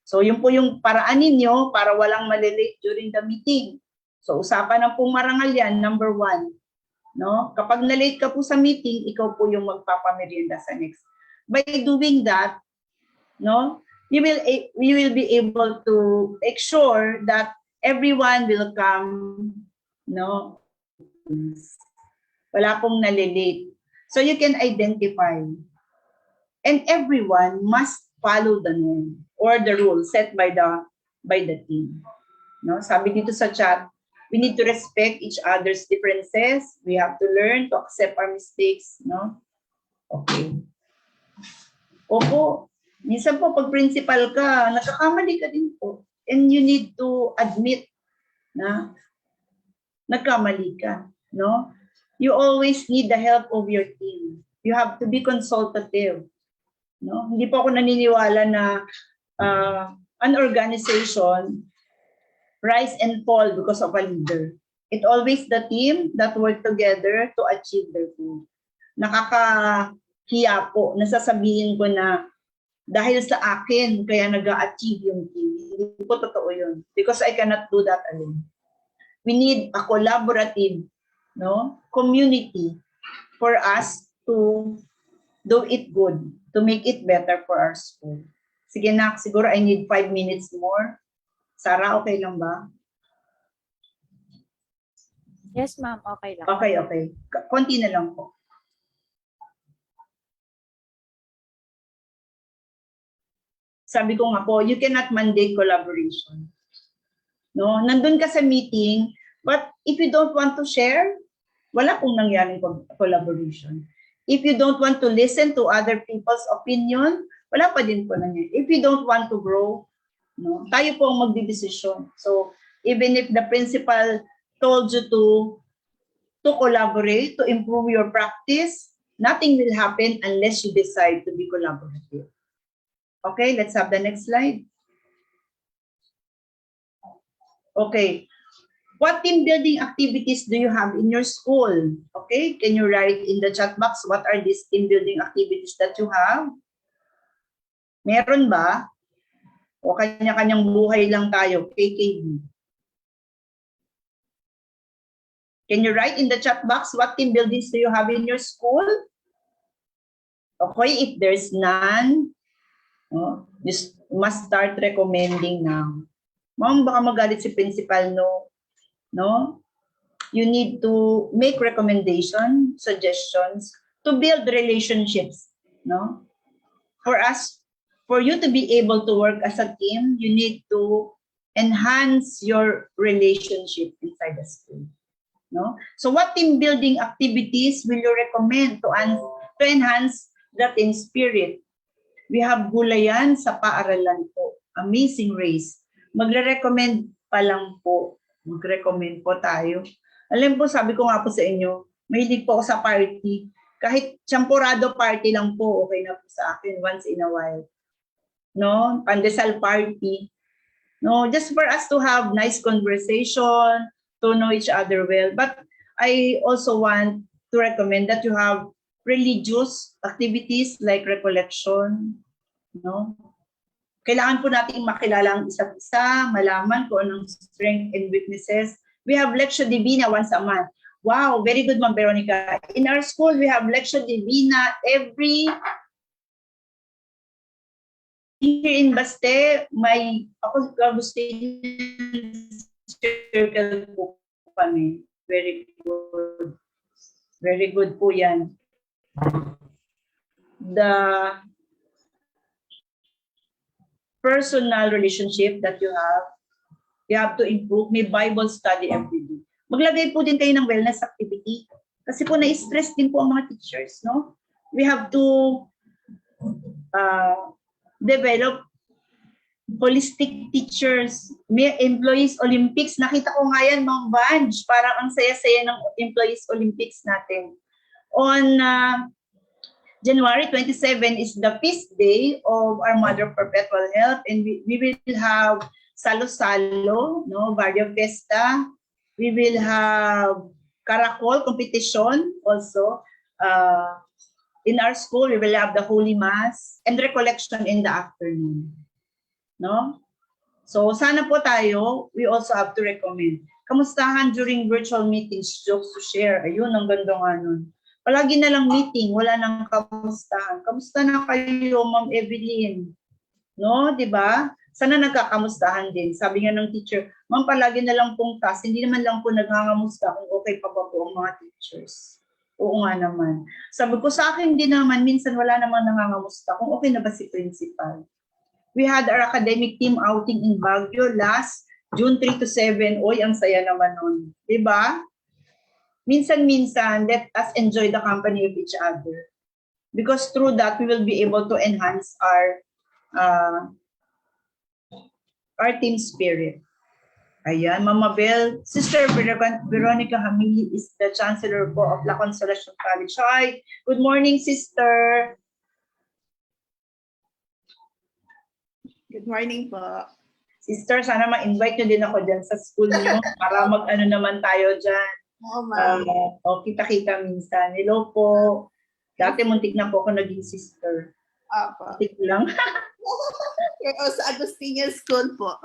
So yun po yung paraan ninyo para walang malilate during the meeting. So usapan na pong marangal yan, number 1. No? Kapag na-late ka po sa meeting, ikaw po yung magpapamerienda sa next. By doing that, no, you will be able to make sure that everyone will come, no, wala pong nalilate. So you can identify. And everyone must follow the norm or the rule set by the team. No, sabi dito sa chat, we need to respect each other's differences. We have to learn to accept our mistakes, no? Okay. Opo, minsan po pag principal ka, nagkakamali ka din po. And you need to admit na nagkamali ka, no? You always need the help of your team. You have to be consultative, no? Hindi po ako naniniwala na an organization rise and fall because of a leader. It always the team that work together to achieve their goal. Nakakahiya po, nasasabihin ko na dahil sa akin, kaya nag-a-achieve yung team. Hindi po totoo yun. Because I cannot do that alone. We need a collaborative, no, community for us to do it good, to make it better for our school. Sige na, siguro I need 5 minutes more. Sarah, okay lang ba?
Yes, ma'am. Okay lang.
Okay. Konti na lang po. Sabi ko nga po, you cannot mandate collaboration. No? Nandun ka sa meeting, but if you don't want to share, Wala pong nangyaring collaboration. If you don't want to listen to other people's opinion, wala pa din po nangyari. If you don't want to grow, no, tayo po ang magdidesisyon. So, even if the principal told you to collaborate, to improve your practice, nothing will happen unless you decide to be collaborative. Okay, let's have the next slide. Okay. What team building activities do you have in your school? Okay, can you write in the chat box what are these team building activities that you have? Meron ba? O kanya-kanyang buhay lang tayo, KKB? Can you write in the chat box what team buildings do you have in your school? Okay, if there's none, you must start recommending now. Ma'am, baka magalit si principal, no? No? You need to make recommendation, suggestions to build relationships, no? For you to be able to work as a team, you need to enhance your relationship inside the school, no? So what team building activities will you recommend to enhance the team spirit? We have gulayan sa paaralan po. Amazing Race. Magre-recommend pa lang po. Mag-recommend po tayo. Alam po, sabi ko nga po sa inyo, mahilig po ako sa party. Kahit champurado party lang po, okay na po sa akin once in a while. No? Pandesal party. No? Just for us to have nice conversation, to know each other well. But I also want to recommend that you have religious activities like recollection. No? Kailangan po nating makilala ang isa't isa, malaman kung anong strength and weaknesses. We have Lectio Divina once a month. Wow, very good, Ma'am Veronica. In our school, we have Lectio Divina every... Here in Baste, ako Agustinian circle po kami. Very good. Very good po yan. The personal relationship that you have to improve. May Bible study every day. Maglagay po din kayo ng wellness activity. Kasi po na-stress din po ang mga teachers, no? We have to develop holistic teachers. May Employees Olympics. Nakita ko nga yan, Ma'am Vange. Parang ang saya-saya ng Employees Olympics natin. On January 27 is the feast day of our Mother of Perpetual Health, and we will have salo-salo, no, Barrio Festa. We will have Caracol competition also. In our school, we will have the Holy Mass and recollection in the afternoon. No? So sana po tayo, we also have to recommend. Kamustahan during virtual meetings, jokes to share. Ayun, ang ganda nga nun. Palagi na lang meeting, wala nang kamustahan. Kamusta na kayo, Ma'am Evelyn? No, di ba? Sana nagkakamustahan din. Sabi nga ng teacher, Ma'am, palagi na lang pong task. Hindi naman lang po nagkangamusta kung okay pa ba po ang mga teachers. Oo nga naman. Sabi ko sa akin din naman, minsan wala namang nangangamusta kung okay na ba si principal. We had our academic team outing in Baguio last June 3 to 7. Oy, ang saya naman nun. Di ba? Minsan-minsan, let us enjoy the company of each other. Because through that, we will be able to enhance our team spirit. Ayan, Mama Bell. Sister Veronica Hamili is the Chancellor po of La Consolacion College. Hi, good morning, Sister.
Good morning po.
Sister, sana ma-invite nyo din ako dyan sa school nyo para mag-ano naman tayo dyan.
Oo, ma'am.
Kita-kita minsan. Hello po. Dati muntik na po ako naging sister.
Apa.
Muntik lang.
Sa Agustinian School po.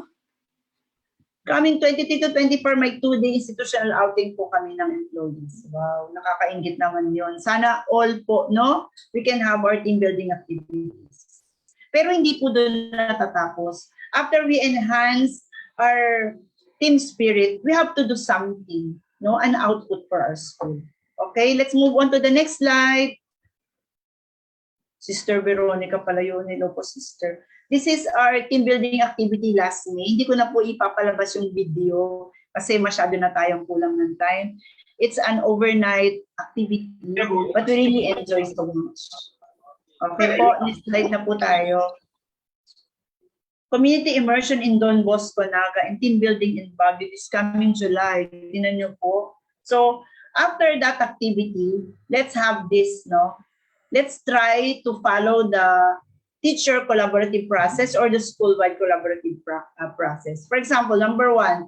Coming 23 to 24, may 2-day institutional outing po kami ng employees. Wow, nakakaingit naman yon. Sana all po, no? We can have our team building activities. Pero hindi po doon natatapos. After we enhance our team spirit, we have to do something, no? An output for our school. Okay, let's move on to the next slide. Sister Veronica pala yun. Hello po, sister. This is our team building activity last May. Hindi ko na po ipapalabas yung video kasi masyado na tayong kulang ng time. It's an overnight activity, but we really enjoy so much. Okay po, next slide na po tayo. Community immersion in Don Bosco, Naga, and team building in Baguio is coming July. Tingnan niyo po. So, after that activity, let's have this, no? Let's try to follow the teacher collaborative process or the school-wide collaborative process. For example, number 1,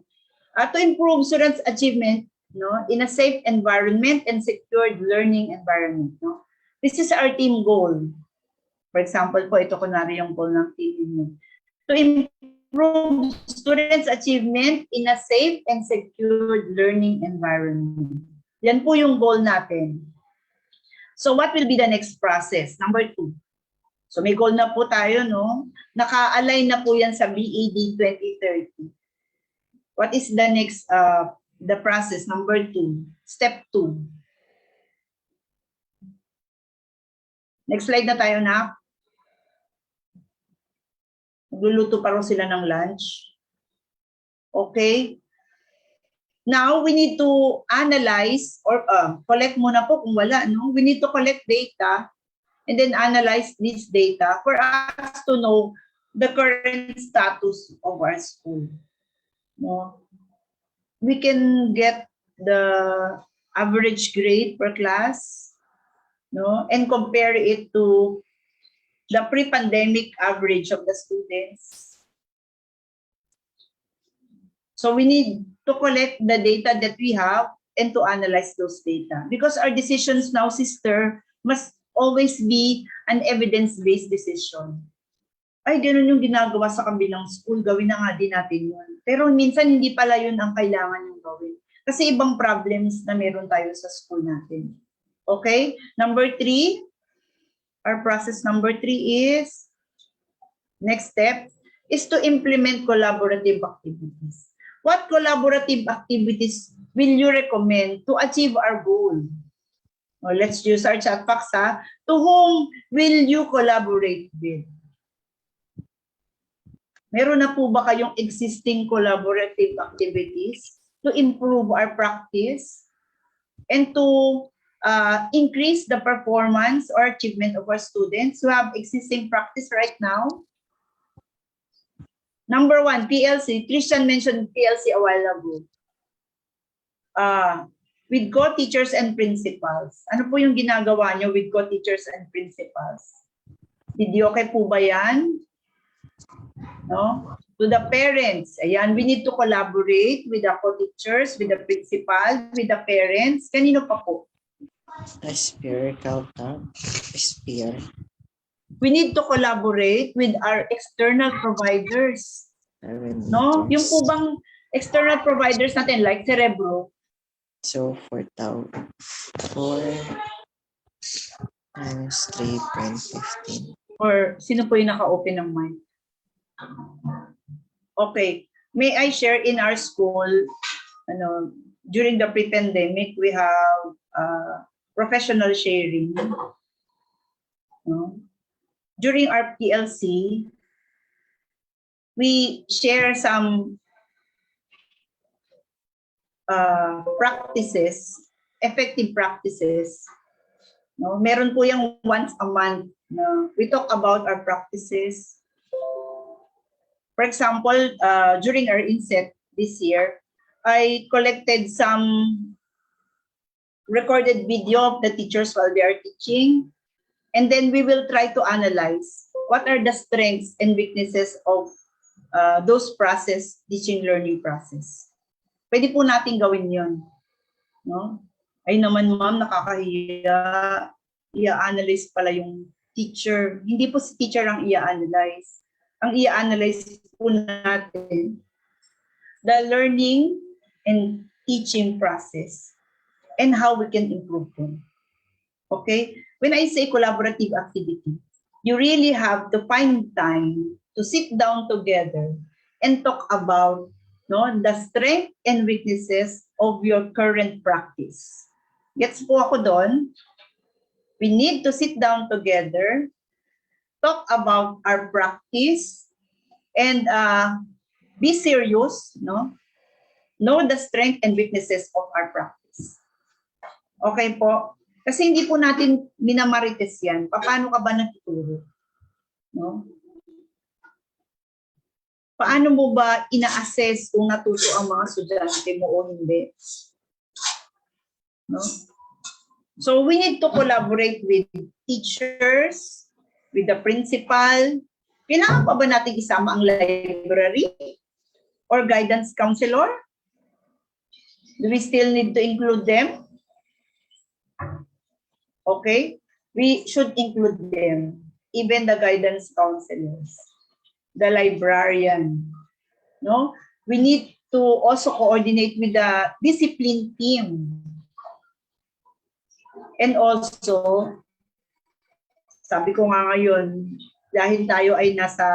to improve students' achievement, no, in a safe environment and secured learning environment, no? This is our team goal. For example po, ito kunwari yung goal ng team ninyo. To improve students' achievement in a safe and secured learning environment. Yan po yung goal natin. So what will be the next process? Number 2. So may goal na po tayo, no? Naka-align na po yan sa BAD 2030. What is the next, the process? Number 2. Step 2. Next slide na tayo na. Magluluto pa rin sila ng lunch. Okay. Now, we need to analyze or collect muna po kung wala, no? We need to collect data and then analyze this data for us to know the current status of our school. No? We can get the average grade per class, no? And compare it to the pre-pandemic average of the students. So we need to collect the data that we have and to analyze those data. Because our decisions now, sister, must always be an evidence-based decision. Ay, ganun yung ginagawa sa kabilang school, gawin na nga din natin yun. Pero minsan hindi pala yun ang kailangan yung gawin. Kasi ibang problems na meron tayo sa school natin. Okay? Number 3, our process number 3 is, next step, is to implement collaborative activities. What collaborative activities will you recommend to achieve our goal? Well, let's use our chat box, ha? To whom will you collaborate with? Meron na po ba kayong existing collaborative activities to improve our practice and to increase the performance or achievement of our students who have existing practice right now? Number 1, PLC. Christian mentioned PLC a while ago. With co-teachers and principals. Ano po yung ginagawa nyo with co-teachers and principals? Videoke po ba yan? No? To the parents. Ayan, we need to collaborate with the co-teachers, with the principal, with the parents. Kanino pa po?
Spear, counter, spear.
We need to collaborate with our external providers. No? Yung po bang external providers natin like Cerebro?
So, 4 times 3.15.
Or sino po yung naka-open ng mic? Okay. May I share in our school, during the pre-pandemic, we have professional sharing. No? During our PLC, we share some practices, effective practices. No? Meron po yung once a month. No? We talk about our practices. For example, during our inset this year, I collected some recorded video of the teachers while they are teaching. And then we will try to analyze what are the strengths and weaknesses of those process, teaching learning process. Pwede po natin gawin yun. No? Ay naman ma'am, nakakahiya. I-analyze pala yung teacher. Hindi po si teacher ang i-analyze. Ang i-analyze po natin, the learning and teaching process and how we can improve them. Okay? When I say collaborative activity, you really have to find time to sit down together and talk about the strength and weaknesses of your current practice. Gets po ako doon? We need to sit down together, talk about our practice, and be serious, no? know the strength and weaknesses of our practice. Okay po? Kasi hindi po natin minamarites yan. Paano ka ba nagtuturo? No? Paano mo ba ina-assess kung natuto ang mga estudyante mo o hindi? No? So we need to collaborate with teachers, with the principal. Kailangan pa ba natin isama ang library or guidance counselor? Do we still need to include them? Okay, we should include them, even the guidance counselors, the librarian. No, we need to also coordinate with the discipline team. And also, sabi ko nga ngayon, dahil tayo ay nasa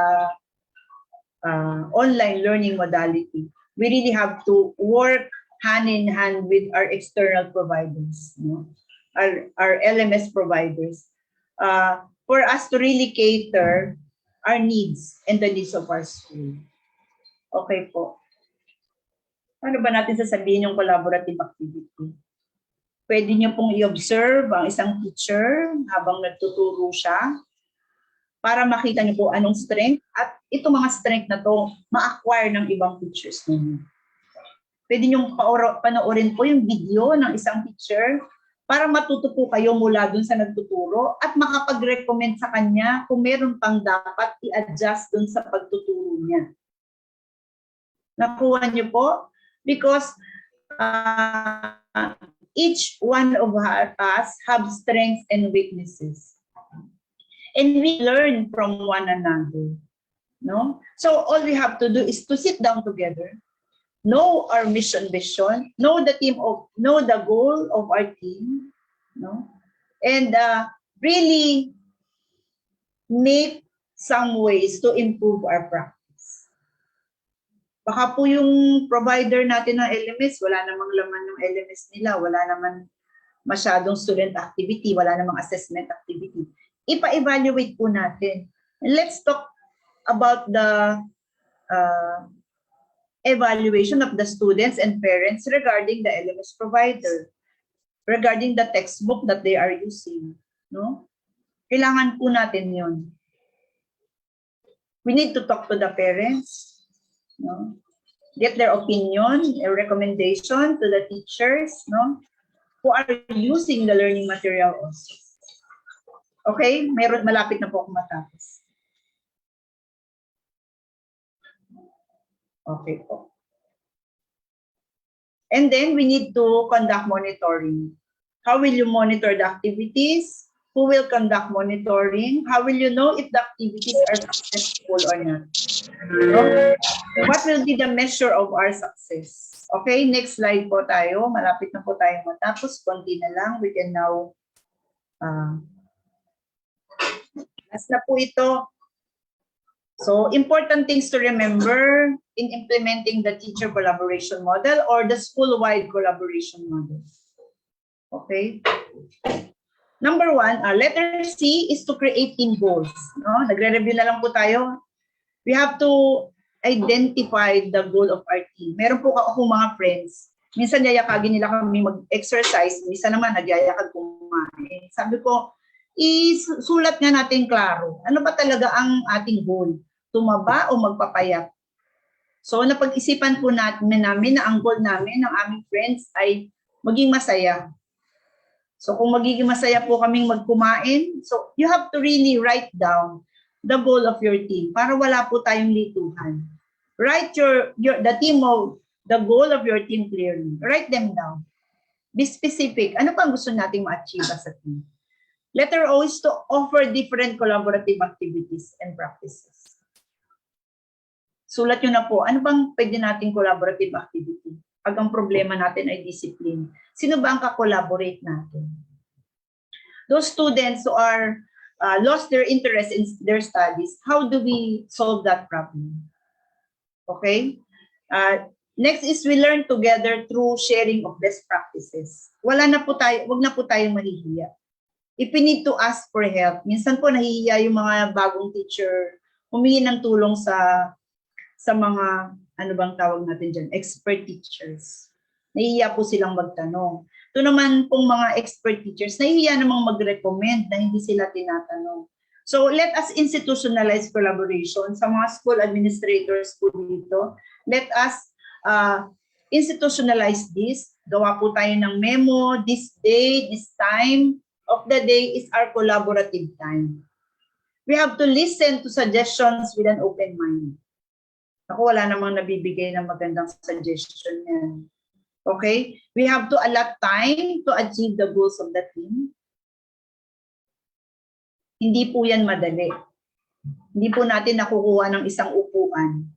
online learning modality, we really have to work hand in hand with our external providers, no? Our LMS providers, for us to really cater our needs and the needs of our school. Okay po. Ano ba natin sasabihin yung collaborative activity? Pwede niyo pong i-observe ang isang teacher habang nagtuturo siya para makita niyo po anong strength at itong mga strength na to ma-acquire ng ibang teachers ninyo. Pwede niyong panoorin po yung video ng isang teacher para matuto po kayo mula dun sa nagtuturo at makapag-recommend sa kanya kung meron pang dapat i-adjust dun sa pagtuturo niya. Nakuha niyo po? Because each one of us have strengths and weaknesses. And we learn from one another. No? So all we have to do is to sit down together, know our mission, vision, know the goal of our team, no? And really make some ways to improve our practice. Baka po yung provider natin ng LMS, wala namang laman ng LMS nila, wala naman masyadong student activity, wala namang assessment activity. Ipa-evaluate po natin. And let's talk about the evaluation of the students and parents regarding the LMS provider, regarding the textbook that they are using. No? Kailangan po natin yun. We need to talk to the parents, no? Get their opinion, a recommendation to the teachers, no? Who are using the learning material also. Okay? Malapit na po akong matapos. Okay po. And then we need to conduct monitoring. How will you monitor the activities? Who will conduct monitoring? How will you know if the activities are successful or not? So, what will be the measure of our success? Okay, next slide po tayo. Malapit na po tayo matapos. Konti na lang. We can now last na po ito. So, important things to remember in implementing the teacher collaboration model or the school-wide collaboration model. Okay? Number one, letter C is to create team goals. No? Nagre-review na lang po tayo. We have to identify the goal of our team. Meron po akong mga friends. Minsan yayakagin nila kami mag-exercise. Minsan naman nagyayakag kumain. Sabi ko, isulat nga natin klaro. Ano ba talaga ang ating goal? Tumaba o magpapayat? So napag-isipan po namin na ang goal namin ng aming friends ay maging masaya. So kung magiging masaya po kaming magkumain, so you have to really write down the goal of your team para wala po tayong lituhan. Write the goal of your team clearly. Write them down. Be specific. Ano pang gusto nating ma-achieve as a team? Letter O is to offer different collaborative activities and practices. Sulat nyo na po, ano bang pwede nating collaborative activity? Pag ang problema natin ay discipline. Sino ba ang ka-collaborate natin? Those students who are lost their interest in their studies, how do we solve that problem? Okay? Next is we learn together through sharing of best practices. Wag na po tayong mahihiya. If we need to ask for help, minsan po nahihiya yung mga bagong teacher, humingi ng tulong sa mga ano bang tawag natin dyan? Expert teachers. Nahihiya po silang magtanong. Ito naman pong mga expert teachers, nahihiya namang mag-recommend na hindi sila tinatanong. So let us institutionalize collaboration sa mga school administrators po dito. Let us institutionalize this. Gawa po tayo ng memo. This day, this time of the day is our collaborative time. We have to listen to suggestions with an open mind. Ako, wala namang nabibigay ng magandang suggestion yan. Okay? We have to allot time to achieve the goals of the team. Hindi po yan madali. Hindi po natin nakukuha ng isang upuan.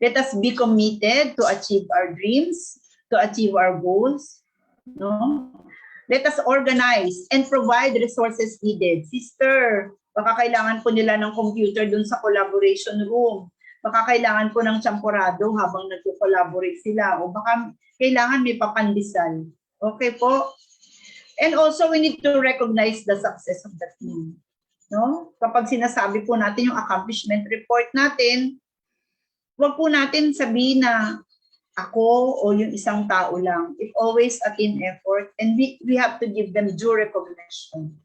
Let us be committed to achieve our dreams, to achieve our goals. No? Let us organize and provide resources needed. Sister, baka kailangan po nila ng computer dun sa collaboration room. Baka kailangan po ng champorado habang nagko-collaborate sila. O baka kailangan may papandisal. Okay po? And also, we need to recognize the success of the team. No? Kapag sinasabi po natin yung accomplishment report natin, wag po natin sabihin na ako o yung isang tao lang. It's always a team effort and we have to give them due recognition.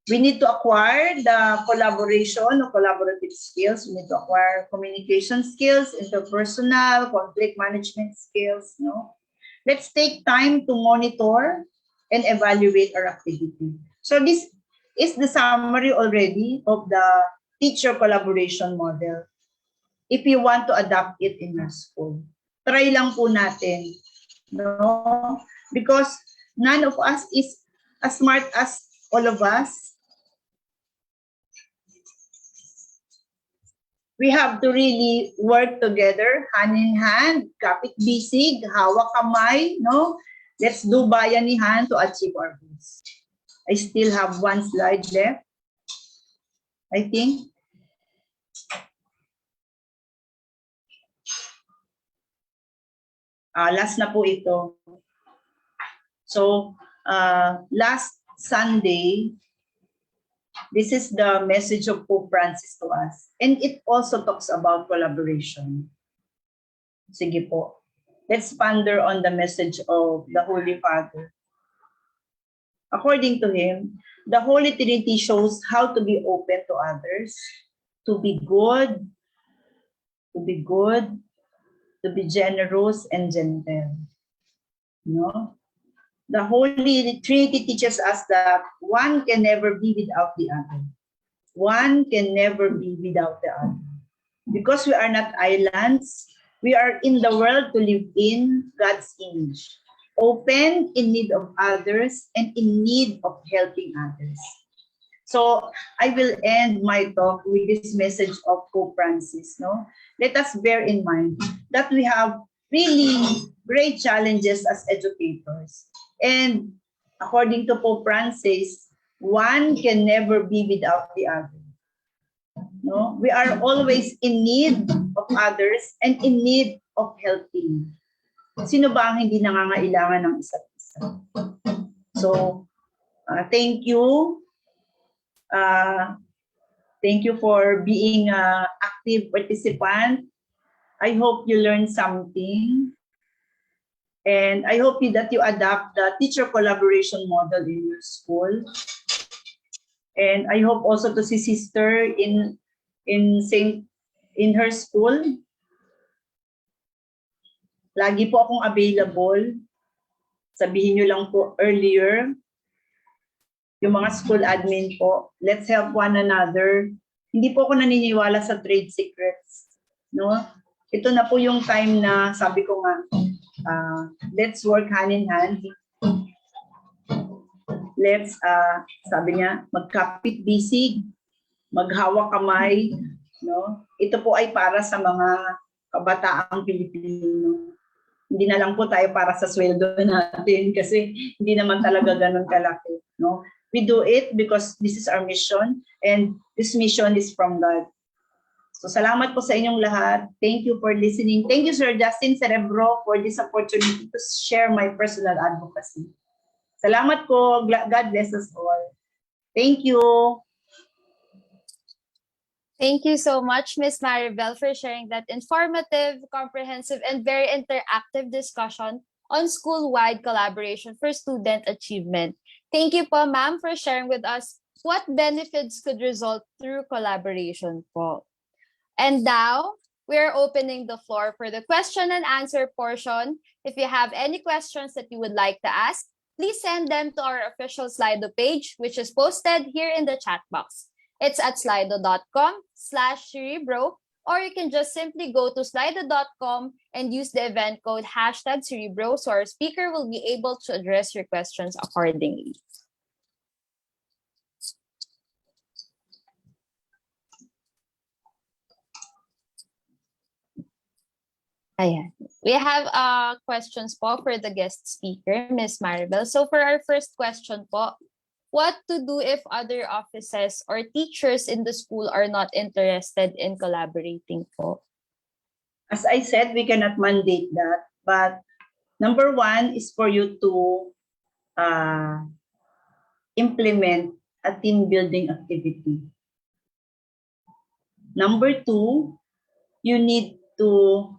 We need to acquire the collaboration or collaborative skills. We need to acquire communication skills, interpersonal, conflict management skills. No? Let's take time to monitor and evaluate our activity. So this is the summary already of the teacher collaboration model. If you want to adopt it in your school, try lang po natin. No? Because none of us is as smart as all of us. We have to really work together, hand in hand, kapit bisig, hawak kamay, no? Let's do bayanihan to achieve our goals. I still have one slide left, I think. Last na po ito. So, last Sunday, this is the message of Pope Francis to us. And it also talks about collaboration. Sige po. Let's ponder on the message of the Holy Father. According to him, the Holy Trinity shows how to be open to others, to be good, to be generous and gentle. No? The Holy Trinity teaches us that one can never be without the other. One can never be without the other. Because we are not islands, we are in the world to live in God's image. Open, in need of others, and in need of helping others. So I will end my talk with this message of Pope Francis. No? Let us bear in mind that we have really great challenges as educators. And according to Pope Francis, one can never be without the other. No? We are always in need of others and in need of helping. Sino ba ang hindi nangangailangan ng isa't isa? So, thank you. Thank you for being an active participant. I hope you learned something. And I hope that you adopt the teacher collaboration model in your school. And I hope also to see sister in her school. Lagi po akong available. Sabihin nyo lang po earlier. Yung mga school admin po, let's help one another. Hindi po ako naniniwala sa trade secrets. No? Ito na po yung time na sabi ko nga, let's work hand in hand. Let's, sabi niya, magkapit bisig, maghawak kamay. No? Ito po ay para sa mga kabataang Pilipino. Hindi na lang po tayo para sa sweldo natin kasi hindi naman talaga ganun kalaki. No? We do it because this is our mission and this mission is from God. So salamat po sa inyong lahat. Thank you for listening. Thank you, Sir Justin Cerebro, for this opportunity to share my personal advocacy. Salamat po. God bless us all. Thank you.
Thank you so much, Miss Maribel, for sharing that informative, comprehensive, and very interactive discussion on school-wide collaboration for student achievement. Thank you po, ma'am, for sharing with us what benefits could result through collaboration po. And now, we are opening the floor for the question and answer portion. If you have any questions that you would like to ask, please send them to our official Slido page, which is posted here in the chat box. It's at slido.com/cerebro, or you can just simply go to slido.com and use the event code #cerebro so our speaker will be able to address your questions accordingly. Ayan. We have questions po for the guest speaker, Ms. Maribel. So for our first question po, what to do if other offices or teachers in the school are not interested in collaborating po?
As I said, we cannot mandate that, but number one is for you to implement a team building activity. Number two, you need to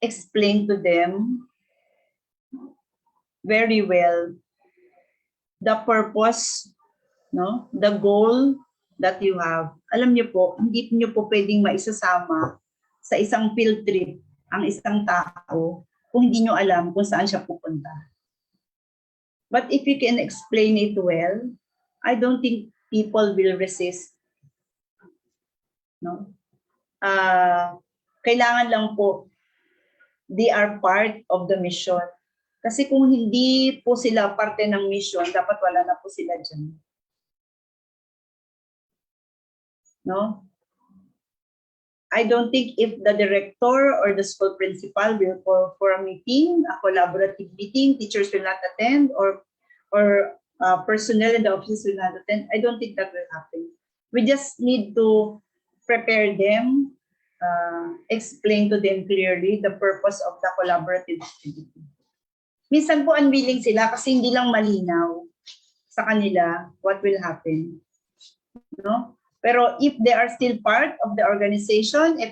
explain to them very well the purpose, no, the goal that you have. Alam niyo po, hindi niyo po pwedeng maisasama sa isang field trip ang isang tao kung hindi niyo alam kung saan siya pupunta. But if you can explain it well, I don't think people will resist. No? Kailangan lang po they are part of the mission. Kasi kung hindi po sila parte ng mission, dapat wala na po sila dyan. No? I don't think if the director or the school principal will call for a meeting, a collaborative meeting, teachers will not attend, or personnel in the office will not attend. I don't think that will happen. We just need to prepare them, explain to them clearly the purpose of the collaborative activity. Minsan po unwilling sila kasi hindi lang malinaw sa kanila what will happen. No? Pero if they are still part of the organization, if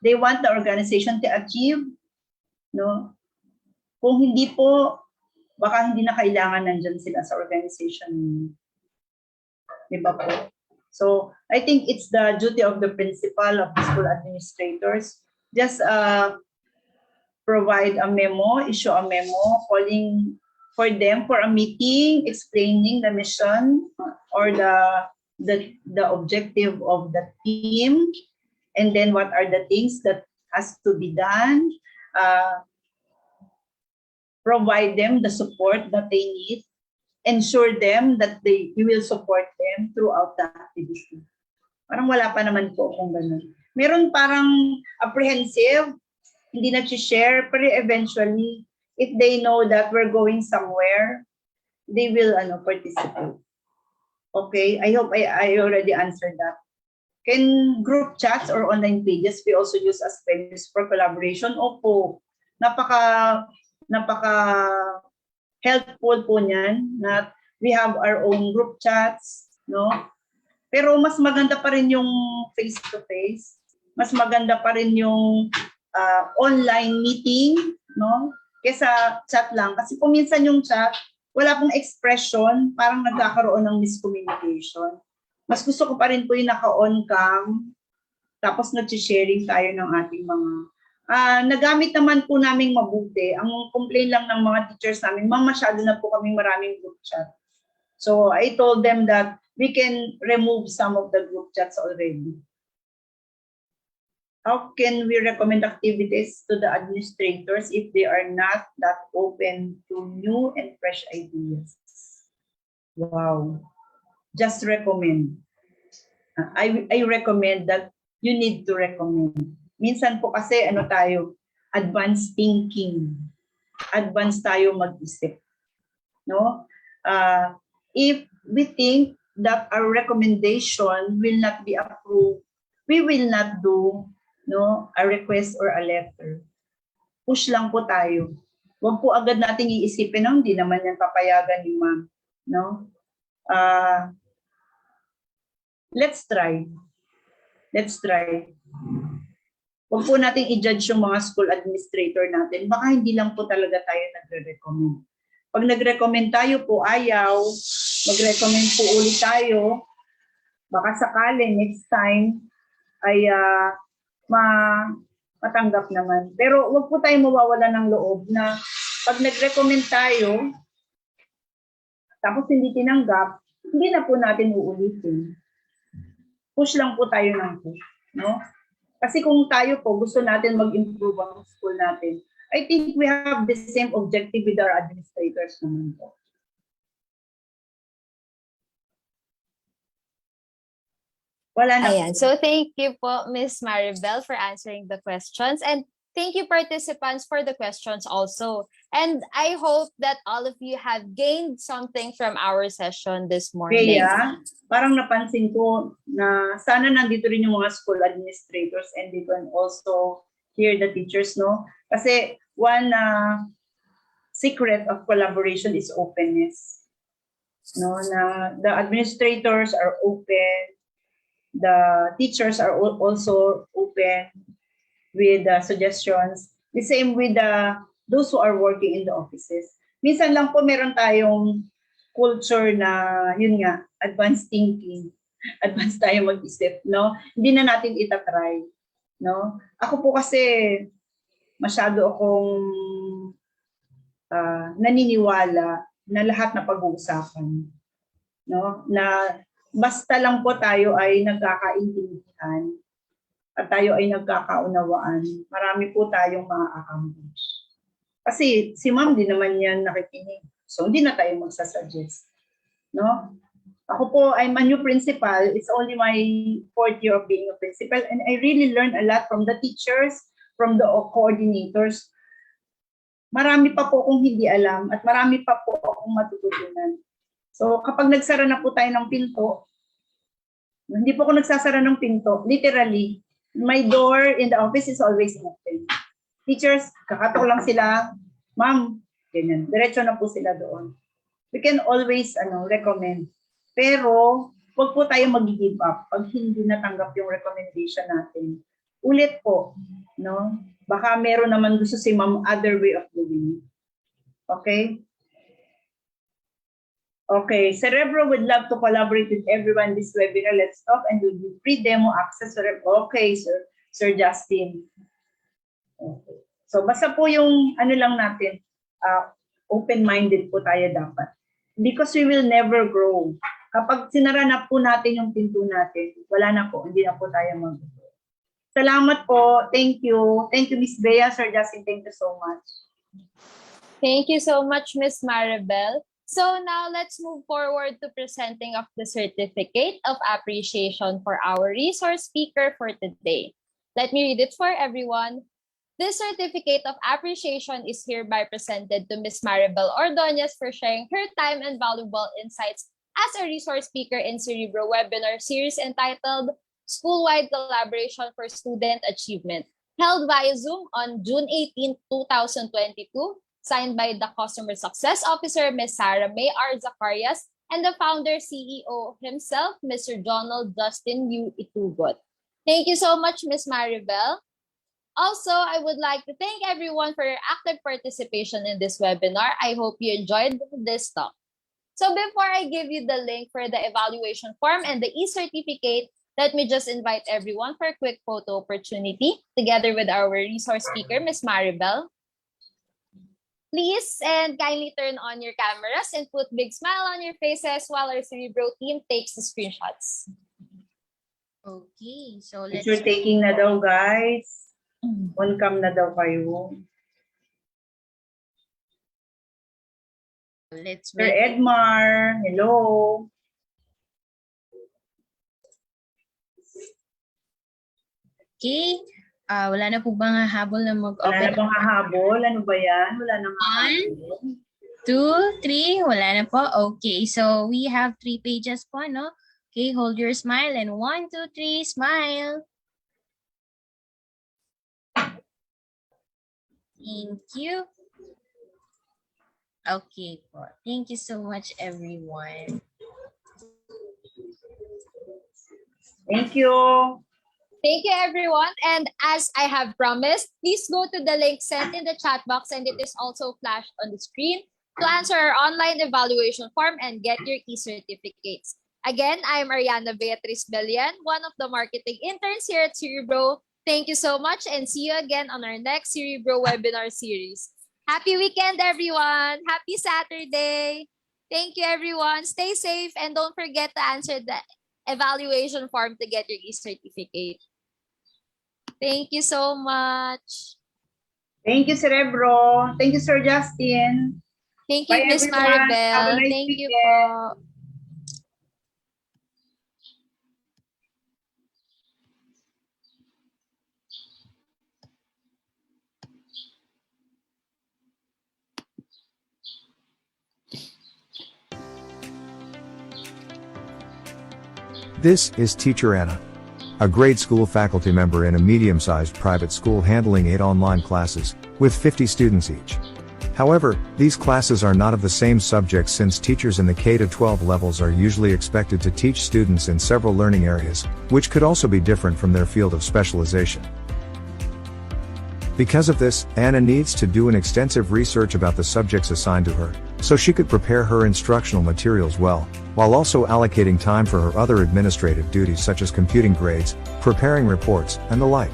they want the organization to achieve, no? Kung hindi po, baka hindi na kailangan nandyan sila sa organization. Diba po? So, I think it's the duty of the principal, of the school administrators, just provide a memo, issue a memo, calling for them for a meeting, explaining the mission or the objective of the team, and then what are the things that has to be done, provide them the support that they need, ensure them that we will support them throughout the activity. Parang wala pa naman po kung ganun. Meron parang apprehensive, hindi na-share, pero eventually, if they know that we're going somewhere, they will participate. Okay, I hope I already answered that. Can group chats or online pages be also used as venues for collaboration? Opo, napaka helpful po niyan na we have our own group chats, no? Pero mas maganda pa rin yung face-to-face. Mas maganda pa rin yung online meeting, no? Kesa chat lang. Kasi kung minsan yung chat, wala pong expression, parang nagkakaroon ng miscommunication. Mas gusto ko pa rin po yung naka-on cam, tapos nag-sharing tayo ng ating mga nagamit naman po namin mabuti. Ang complaint lang ng mga teachers namin, masyado na po kaming maraming group chat. So I told them that we can remove some of the group chats already. How can we recommend activities to the administrators if they are not that open to new and fresh ideas? Wow. Just recommend. I recommend that you need to recommend. Minsan po kasi advanced thinking. Advanced tayo mag-isip. No? If we think that our recommendation will not be approved, we will not do a request or a letter. Push lang po tayo. Huwag po agad nating iisipin, hindi naman yan papayagan ni ma'am. No? Let's try. Let's try. Huwag po natin i-judge yung mga school administrator natin. Baka hindi lang po talaga tayo nagre-recommend. Pag nag-recommend tayo po, ayaw, mag-recommend po ulit tayo, baka sakali next time ay matanggap naman. Pero huwag po tayo mawawala ng loob na pag nag-recommend tayo, tapos hindi tinanggap, hindi na po natin uulitin. Push lang po tayo ng push, no? Kasi kung tayo po gusto natin mag-improve ang school natin, I think we have the same objective with our administrators naman po. Wala na.
Ayan. So thank you po, Miss Maribel, for answering the questions. And thank you, participants, for the questions also. And I hope that all of you have gained something from our session this morning.
Kaya, parang napansin ko na sana nandito rin yung mga school administrators and they can also hear the teachers, no? Kasi one secret of collaboration is openness. No, na the administrators are open, the teachers are also open with suggestions. The same with those who are working in the offices. Minsan lang po meron tayong culture na, yun nga, advanced thinking. Advanced tayo mag-isip, no? Hindi na natin itatry, no? Ako po kasi, masyado akong naniniwala na lahat na pag-uusapan, no? Na basta lang po tayo ay nagkakaintindihan at tayo ay nagkakaunawaan, marami po tayong ma-accomplish. Kasi si ma'am din naman yan nakikinig. So hindi na tayo magsasuggest. No? Ako po, I'm a new principal. It's only my 4th year of being a principal. And I really learned a lot from the teachers, from the coordinators. Marami pa po akong hindi alam at marami pa po akong matututunan. So kapag nagsara na po tayo ng pinto, hindi po ako nagsasara ng pinto, literally, my door in the office is always open. Teachers, kakatok lang sila, ma'am, ganyan, diretso na po sila doon. We can always recommend. Pero, huwag po tayo mag-give up pag hindi natanggap yung recommendation natin. Ulit po, no? Baka meron naman gusto si ma'am other way of doing it. Okay? Okay, Cerebro would love to collaborate with everyone this webinar. Let's talk and we'll do free demo access. Okay, Sir Justin. Okay. So basta po yung lang natin, open-minded po tayo dapat. Because we will never grow. Kapag sinara na po natin yung pinto natin, wala na po, hindi na po tayo mag-grow. Salamat po. Thank you. Thank you, Miss Bea. Sir Justin, thank you so much.
Thank you so much, Miss Maribel. So now let's move forward to presenting of the certificate of appreciation for our resource speaker for today. Let me read it for everyone. This certificate of appreciation is hereby presented to Ms. Maribel Ordoñez for sharing her time and valuable insights as a resource speaker in Cerebro webinar series entitled School-Wide Collaboration for Student Achievement, held via Zoom on June 18, 2022, signed by the Customer Success Officer, Ms. Sarah May R. Zacarias, and the founder CEO himself, Mr. Donald Justin U. Itugot. Thank you so much, Ms. Maribel. Also, I would like to thank everyone for your active participation in this webinar. I hope you enjoyed this talk. So before I give you the link for the evaluation form and the e-certificate, let me just invite everyone for a quick photo opportunity together with our resource speaker, Ms. Maribel. Please and kindly turn on your cameras and put big smile on your faces while our Cerebro team takes the screenshots.
Okay, so let's...
Picture taking na daw, guys. On cam na daw kayo.
Let's
Sir Edmar, hello.
Okay. Wala na po bang habol na mag-open?
Wala na bang hahabol? Ano ba yan? Wala na hahabol.
1, 2, 3. Wala na po. Okay. So, we have 3 pages po, no? Okay. Hold your smile and 1, 2, 3. Smile. Thank you. Okay po. Thank you so much, everyone.
Thank you.
Thank you, everyone. And as I have promised, please go to the link sent in the chat box, and it is also flashed on the screen to answer our online evaluation form and get your e-certificates. Again, I'm Ariana Beatriz Belian, one of the marketing interns here at Cerebro. Thank you so much, and see you again on our next Cerebro webinar series. Happy weekend, everyone. Happy Saturday. Thank you, everyone. Stay safe, and don't forget to answer the evaluation form to get your e-certificate. Thank you so much.
Thank you, Cerebro. Thank you, Sir Justin.
Thank you,
Bye,
Miss
everyone. Have a
Maribel.
nice
Thank you
weekend.
po.
This is Teacher Anna, a grade school faculty member in a medium-sized private school handling 8 online classes, with 50 students each. However, these classes are not of the same subject since teachers in the K-12 levels are usually expected to teach students in several learning areas, which could also be different from their field of specialization. Because of this, Anna needs to do an extensive research about the subjects assigned to her, so she could prepare her instructional materials well, while also allocating time for her other administrative duties such as computing grades, preparing reports, and the like.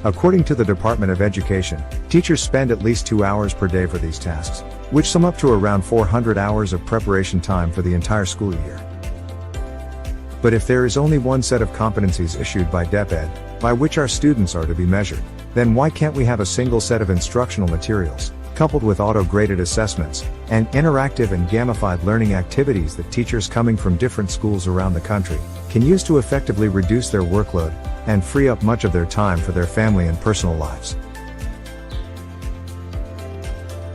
According to the Department of Education, teachers spend at least 2 hours per day for these tasks, which sum up to around 400 hours of preparation time for the entire school year. But if there is only one set of competencies issued by DepEd, by which our students are to be measured, then why can't we have a single set of instructional materials, coupled with auto-graded assessments, and interactive and gamified learning activities that teachers coming from different schools around the country can use to effectively reduce their workload and free up much of their time for their family and personal lives?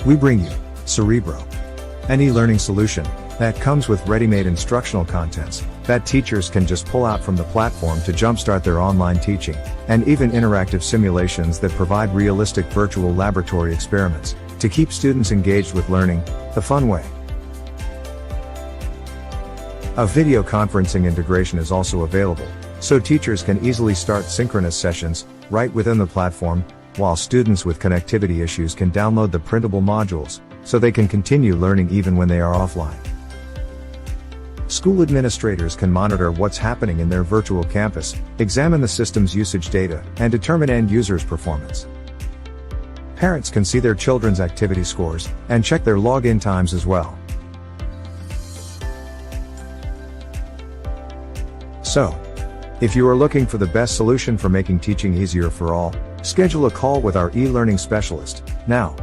We bring you Cerebro, an e-learning solution that comes with ready-made instructional contents that teachers can just pull out from the platform to jumpstart their online teaching, and even interactive simulations that provide realistic virtual laboratory experiments to keep students engaged with learning the fun way. A video conferencing integration is also available, so teachers can easily start synchronous sessions right within the platform, while students with connectivity issues can download the printable modules so they can continue learning even when they are offline. School administrators can monitor what's happening in their virtual campus, examine the system's usage data, and determine end users' performance. Parents can see their children's activity scores and check their login times as well. So, if you are looking for the best solution for making teaching easier for all, schedule a call with our e-learning specialist now.